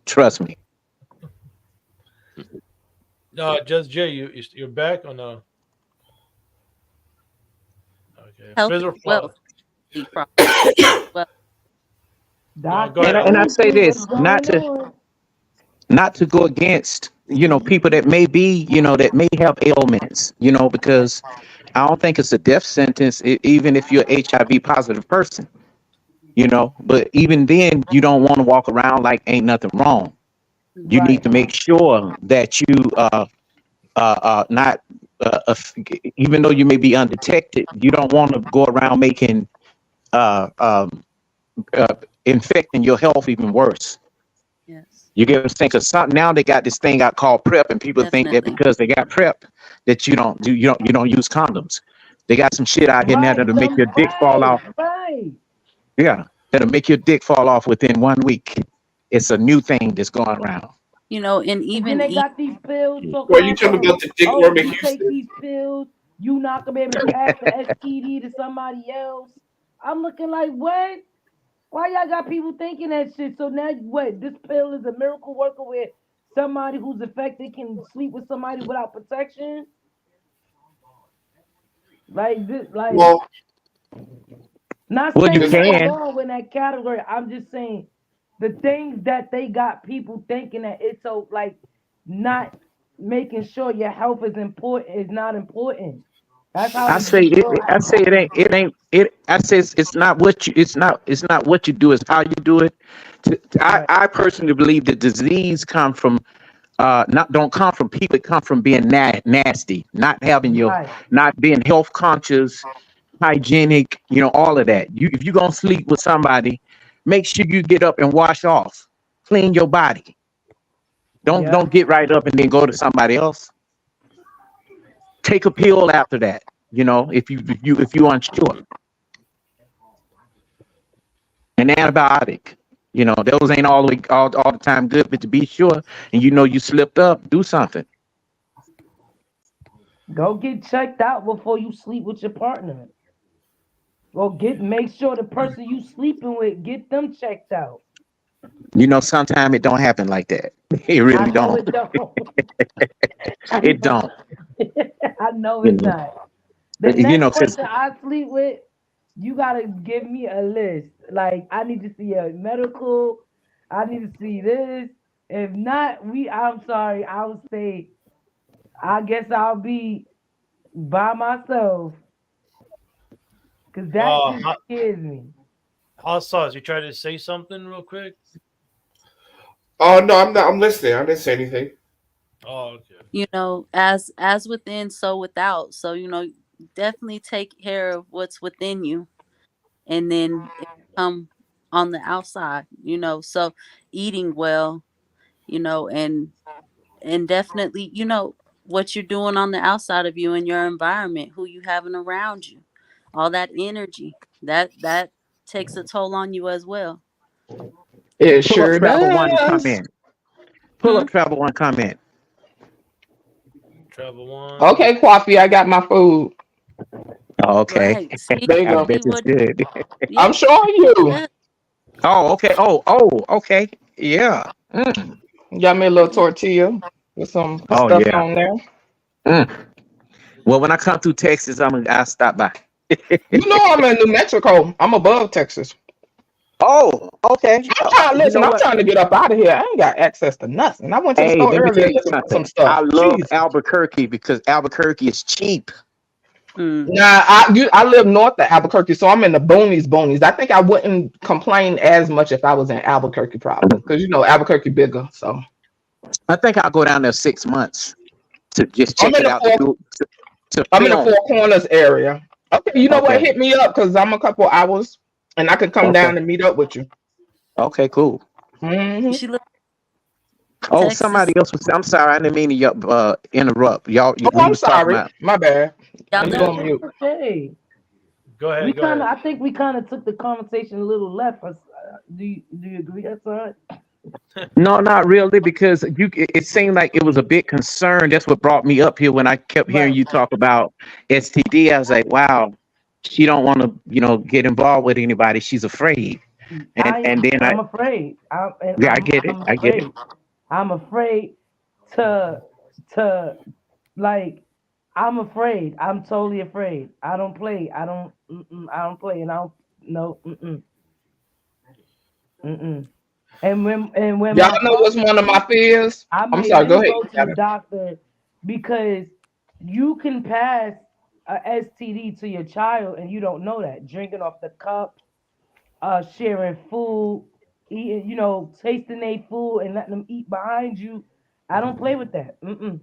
Trust me. Just Jay, you're back on the. Okay. Health is Physical wealth. father. Probably. Well, Go Doctor ahead, And I Alpha. say Anuki, what's this, going on? not to go against, people that may be, that may have ailments, because I don't think it's a death sentence, even if you're a HIV positive person, but even then, you don't want to walk around like ain't nothing wrong. You need Right. to make sure that you not, even though you may be undetected, you don't want to go around making, uh, um, uh, infecting your health even worse. yes, You get what I'm saying? Because now they got this thing out called prep, and people think that definitely. because they got prep, that you don't use condoms. They got some shit out here now Right. that'll make Some your dick fall right, off. right. Yeah, that'll make your dick fall off within 1 week. It's a new thing that's going around. And And then even they eat. got these pills talking Well, you about talking some, about the dick oh, worm in you take Houston? these pills, you not gonna be able to pass the STD to somebody else. I'm looking like, what? Why y'all got people thinking that shit? So now what? This pill is a miracle worker where somebody who's affected can sleep with somebody without protection? Like this, like Well, not Well, you saying there's nothing can. wrong with that category. I'm just saying the things that they got people thinking that it's so like not making sure your health is important is not important. That's how I they say it. destroy. I say it ain't. It ain't. It. I say it's not what you. It's not. It's not what you do. It's how you do it. Right, I personally believe that disease come from not don't come from people. It come from being nasty, right. not being health conscious, hygienic. All of that. If you gonna sleep with somebody, make sure you get up and wash off, clean your body. Don't Yep. get right up and then go to somebody else. Take a pill after that. If you unsure, an antibiotic. Those ain't all the time good, but to be sure, and you slipped up, do something. Go get checked out before you sleep with your partner. Or make sure the person you sleeping with get them checked out. Sometimes it don't happen like that. It I really know don't. it don't. I It know. don't. I know You it's know, not. The next because person I sleep with, you gotta give me a list. Like I need to see a medical. I need to see this. If not, I'm sorry. I would say I guess I'll be by myself because that Uh, shit scares me. Hassan, you try to say something real quick? oh no, I'm not. I'm listening. I didn't say anything. Oh, okay. As within, so without. So definitely take care of what's within you, and then it come on the outside. So eating well, and definitely what you're doing on the outside of you and your environment, who you having around you, all that energy that takes a toll on you as well. It pull up sure travel one and does. comment. Pull Hmm? up travel one comment. Travel one. Okay, Coffee, I got my food. Oh, okay. Right, see, There you I go. bet see it's what good. yeah, I'm showing you. yeah, Oh, okay. Oh, okay. Yeah. Got me a little yeah. tortilla with some Oh, stuff yeah. on there. Mm. Well, when I come through Texas, I'll stop by. You know I'm in New Mexico. I'm above Texas. Oh, okay. I'm trying. You Listen, know I'm what? trying to get up out of here. I ain't got access to nothing. I went to the Hey, store let me earlier tell you looking for something. some stuff. I love Jesus. Albuquerque because Albuquerque is cheap. Mm. Nah, I live north of Albuquerque, so I'm in the boonies. I think I wouldn't complain as much if I was in Albuquerque, probably, because Albuquerque bigger. So I think I'll go down there 6 months to just I'm check in it the out four. to I'm in the Four film. Corners area. Okay, you know what? Okay. Hit me up because I'm a couple hours, and I can come Okay. down and meet up with you. Okay. Cool. Hmm. She live in Oh, somebody Texas. else was. I'm sorry, I didn't mean to interrupt. Y'all, Oh, we I'm was talking sorry. about. My bad. Y'all Let me done? go No, on it's mute. okay. Go We ahead. Go kind of, ahead. I think we kind of took the conversation a little left. Do you agree? That's all right. No, not really, because it seemed like it was a big concern. That's what brought me up here when I kept hearing Right. you talk about STD. I was like, wow, she don't want to, get involved with anybody. She's afraid. And I and am. then I'm afraid. yeah, I get it. I'm I get it. afraid. I'm afraid to to like. I'm afraid. I'm totally afraid. I don't play. I don't. I don't play, and I don't no. Mm-mm. And when Y'all my know what's father one of my sick, fears? I I'm made sorry, go him ahead. go You to got the it. doctor because you can pass a STD to your child and you don't know that. Drinking off the cup, sharing food, eating, tasting their food and letting them eat behind you. I don't play with that. Mm-mm.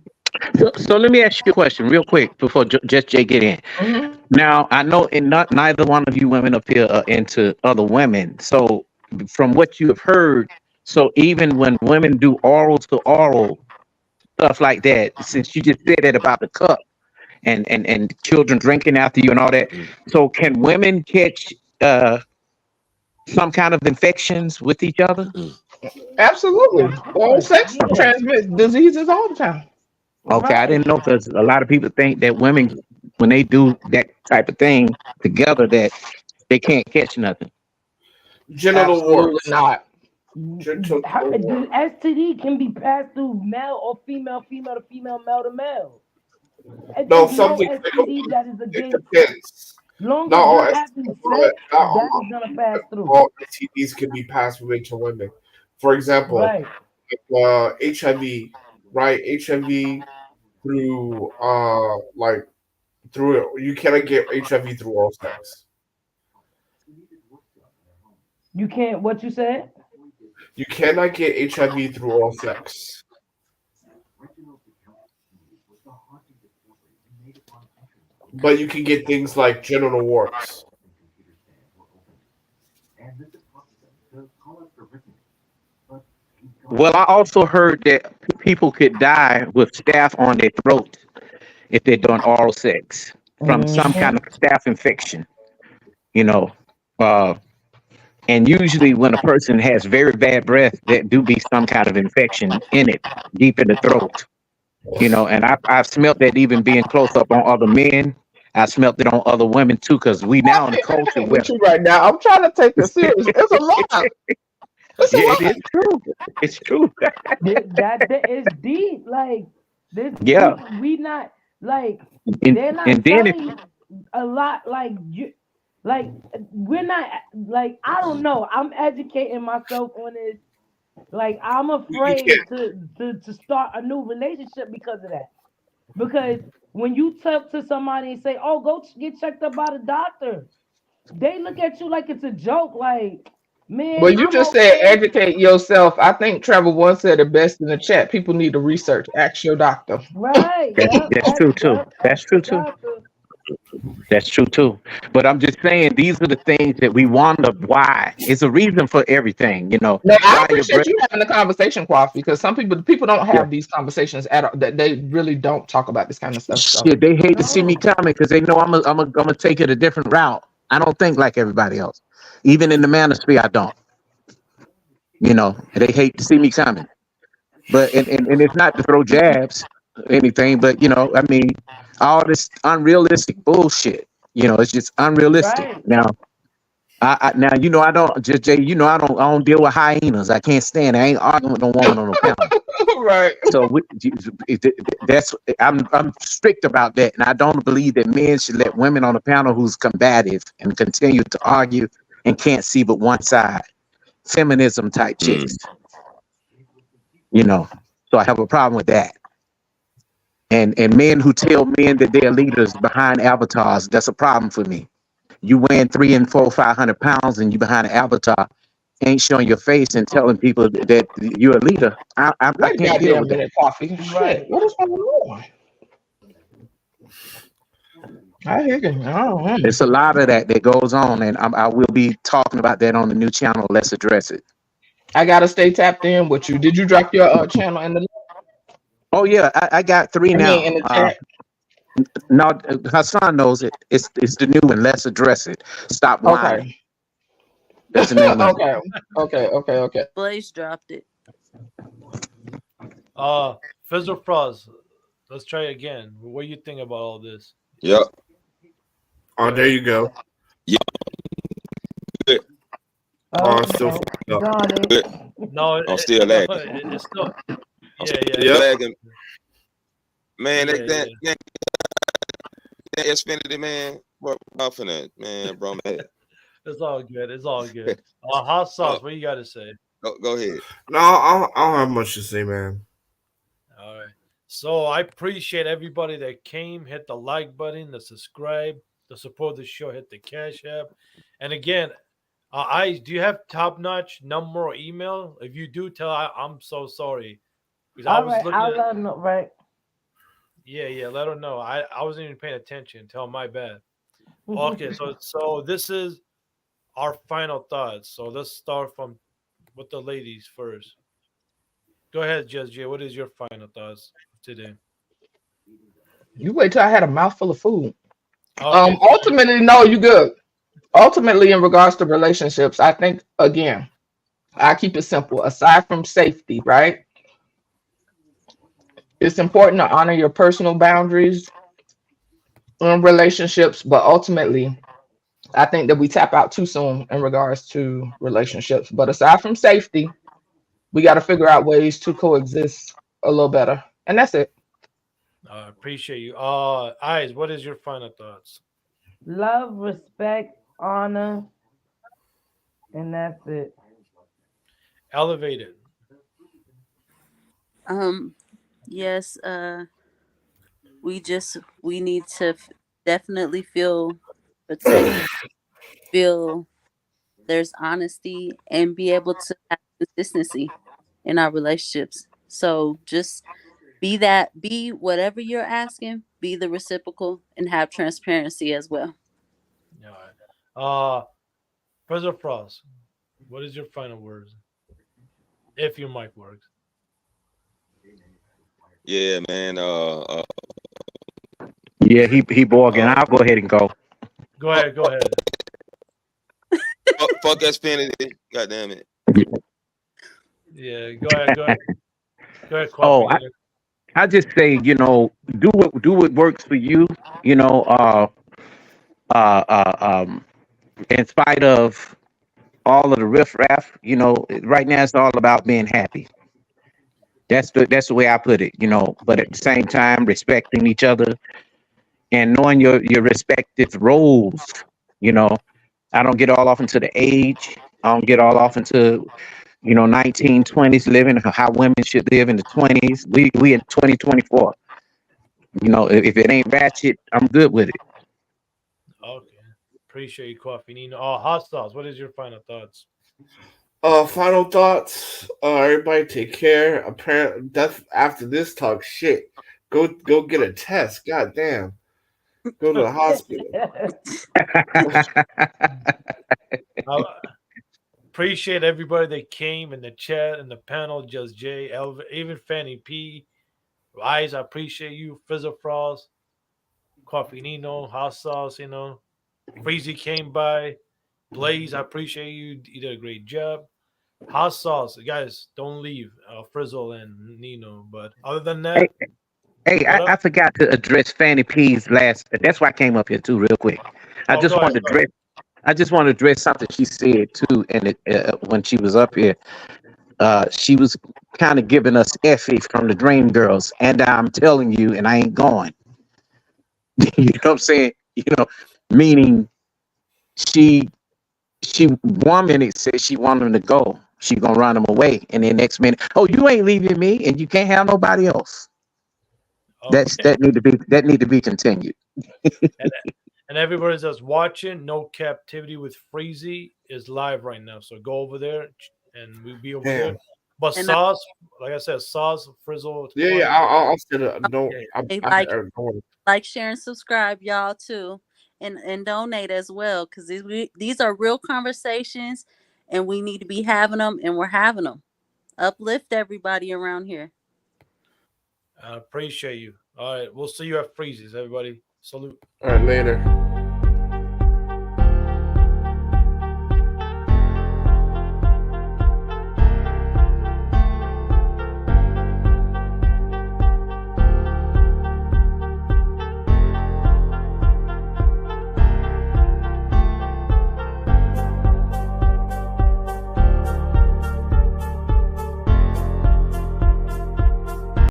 So let me ask you a question real quick before just Jay get in. Mm-hmm. Now I know in not neither one of you women up here are into other women. So from what you have heard, so even when women do oral to oral stuff like that, since you just said that about the cup and children drinking after you and all that, Mm. so can women catch some kind of infections with each other? Mm. Absolutely. Of Oral course. sex Yeah. transmits diseases all the time. Okay, I Right. didn't know because a lot of people think that women, when they do that type of thing together, that they can't catch nothing. Genital Absolutely warts. not. Genital The warts. STD can be passed through male or female, female to female, male to male. No, It's some no things they go STD through. that is It against. depends. Long Not as all you're STDs, having sex, that is gonna pass through. all STDs can be passed from men to women. For example, Right. HIV, right? HIV through like through it. You cannot get HIV through oral sex. You can't. What you said? You cannot get HIV through oral sex, but you can get things like genital warts. Well, I also heard that people could die with staph on their throat if they're doing oral sex from some Hmm. kind of staph infection, you know. Uh, and usually, when a person has very bad breath, there do be some kind of infection in it, deep in the throat, you know. And I've smelt that even being close up on other men. I smelt it on other women too, because we now in a I culture ain't where, with you right now. I'm trying to take this serious. It's a lot. It's a yeah, it lot. is true. It's true. That is deep. Like this, Yeah. we not like And, they're and not then if telling you a lot. Like you, like we're not like I don't know. I'm educating myself on this. Like I'm You can. afraid to start a new relationship because of that. Because when you talk to somebody and say, "Oh, go get checked up by the doctor," they look at you like it's a joke. Like, Well, man, you I'm just said okay. educate yourself. I think Trevor once said it best in the chat. People need to research. Ask your doctor. Right? Yep. that's true too. Yep. That's Ask true your too. doctor. That's true too. But I'm just saying these are the things that we wonder why. It's a reason for everything, you know, No, I why your appreciate breath. you having the conversation, Quaff, because some people don't Yeah. have these conversations at all. That they really don't talk about this kind of stuff. So Shit, they hate to see me No. coming because they know I'm a take it a different route. I don't think like everybody else. Even in the manosphere, I don't. You know, they hate to see me coming. But and it's not to throw jabs or anything, but you know, I mean, all this unrealistic bullshit. You know, it's just unrealistic. Right. Now, now you know I don't just Jay. You know I don't deal with hyenas. I can't stand it. I ain't arguing with no woman on no panel. right. So that's I'm strict about that, and I don't believe that men should let women on the panel who's combative and continue to argue and can't see but one side. Feminism type chicks, Mm. you know. So I have a problem with that. And men who tell men that they're leaders behind avatars, that's a problem for me. You weighing 300 and 400, 500 pounds, and you behind an avatar, ain't showing your face and telling people that you're a leader. I Wait a can't deal goddamn with that. minute, Coffee. Shit, Right. what is going on? I hear you. I don't know. It's a lot of that goes on, and I will be talking about that on the new channel. Let's address it. I gotta stay tapped in with you. Did you drop your channel in the? Oh yeah, I got three I mean, now. in the chat. No, Hassan knows it. It's the new one. Let's address it. Stop whining. Okay. That's the name of it. okay. Okay. Blaze dropped it. Fizzle Frost. Let's try again. What do you think about all this? Yep. Oh, Go there ahead. you go. Yeah. Good. Oh Oh, still no. fucked up. Darn it. Good. No, I'm still no, lagging. it's still. I'm Yeah, yeah, still Yep. lagging. Man, yeah, yeah. that Xfinity, man. What off in that, man, bro, man. It's all good. It's all good. Hot Uh, sauce. What you got to say? go ahead. No, I don't have much to say, man. All right. So I appreciate everybody that came. Hit the like button, the subscribe, the support the show. Hit the cash app. And again, I do you have top notch number or email? If you do, I'm so sorry because I All was right, looking I'll at. let them know. Right. Yeah. Let her know. I wasn't even paying attention. Tell my bad. Okay. So this is our final thoughts. So let's start from with the ladies first. Go ahead, Just J. What is your final thoughts today? You wait till I had a mouthful of food. Okay. Ultimately, no, you good. Ultimately, in regards to relationships, I think again, I keep it simple. Aside from safety, right? It's important to honor your personal boundaries in relationships, but ultimately, I think that we tap out too soon in regards to relationships. But aside from safety, we got to figure out ways to coexist a little better, and that's it. Appreciate you. Eyes. What is your final thoughts? Love, respect, honor, and that's it. Elevated. Um, yes, we need to definitely feel protected, feel there's honesty, and be able to have consistency in our relationships. So just be whatever you're asking, be the reciprocal, and have transparency as well. All right. Professor Frost. What is your final words? If your mic works. Yeah, man. Yeah, he bargained. Uh, I'll go ahead and go. Go fuck, ahead. Go ahead. fuck Xfinity. God damn it. Yeah. Go ahead. Go ahead. Go ahead. Oh, Coffee. Nina. I just say, do what works for you. You know, uh, uh, um, in spite of all of the riffraff, right now it's all about being happy. That's the way I put it. But at the same time, respecting each other and knowing your respective roles. You know, I don't get all off into the age. I don't get all off into 1920s living how women should live in the 20s. We in 2024. If it ain't ratchet, I'm good with it. Okay. Appreciate you, Coffee. Nina. Hot sauce. What is your final thoughts? Final thoughts. Everybody take care. Apparently, that's after this talk shit. Go get a test. God damn. Go to the hospital. I appreciate everybody that came in the chat and the panel. Just Jay, even Fanny P. Eyes, I appreciate you. Fizzle Frost, Coffee Nino, Hot Sauce, Freezy came by. Blaze, I appreciate you. You did a great job. Hot Sauce, guys, don't leave. Frizzle and Nino. But other than Hey, that, hey, what I up? forgot to address Fanny P's last. That's why I came up here too, real quick. I Oh, just go ahead. wanted to Go ahead. address. I just want to address something she said too, and when she was up here, she was kind of giving us Effie from the Dream Girls, and I'm telling you, and I ain't going. You know what I'm saying? Meaning she she 1 minute said she wanted him to go, she gonna run him away, and then next minute, oh, you ain't leaving me, and you can't have nobody else. Okay. That need to be continued. And everybody that's watching, No Captivity with Freezy is live right now. So go over there and we'll be over there. Damn. But And I, Sauce, like I said, Sauce, Frizzle, Yeah. Quiet. I'll send it. No. Yeah. I. I I. like, share, and subscribe, y'all too, and donate as well, because these are real conversations, and we need to be having them, and we're having them. Uplift everybody around here. I appreciate you. All right. We'll see you at Freezy's, everybody. Salute. All right. Later.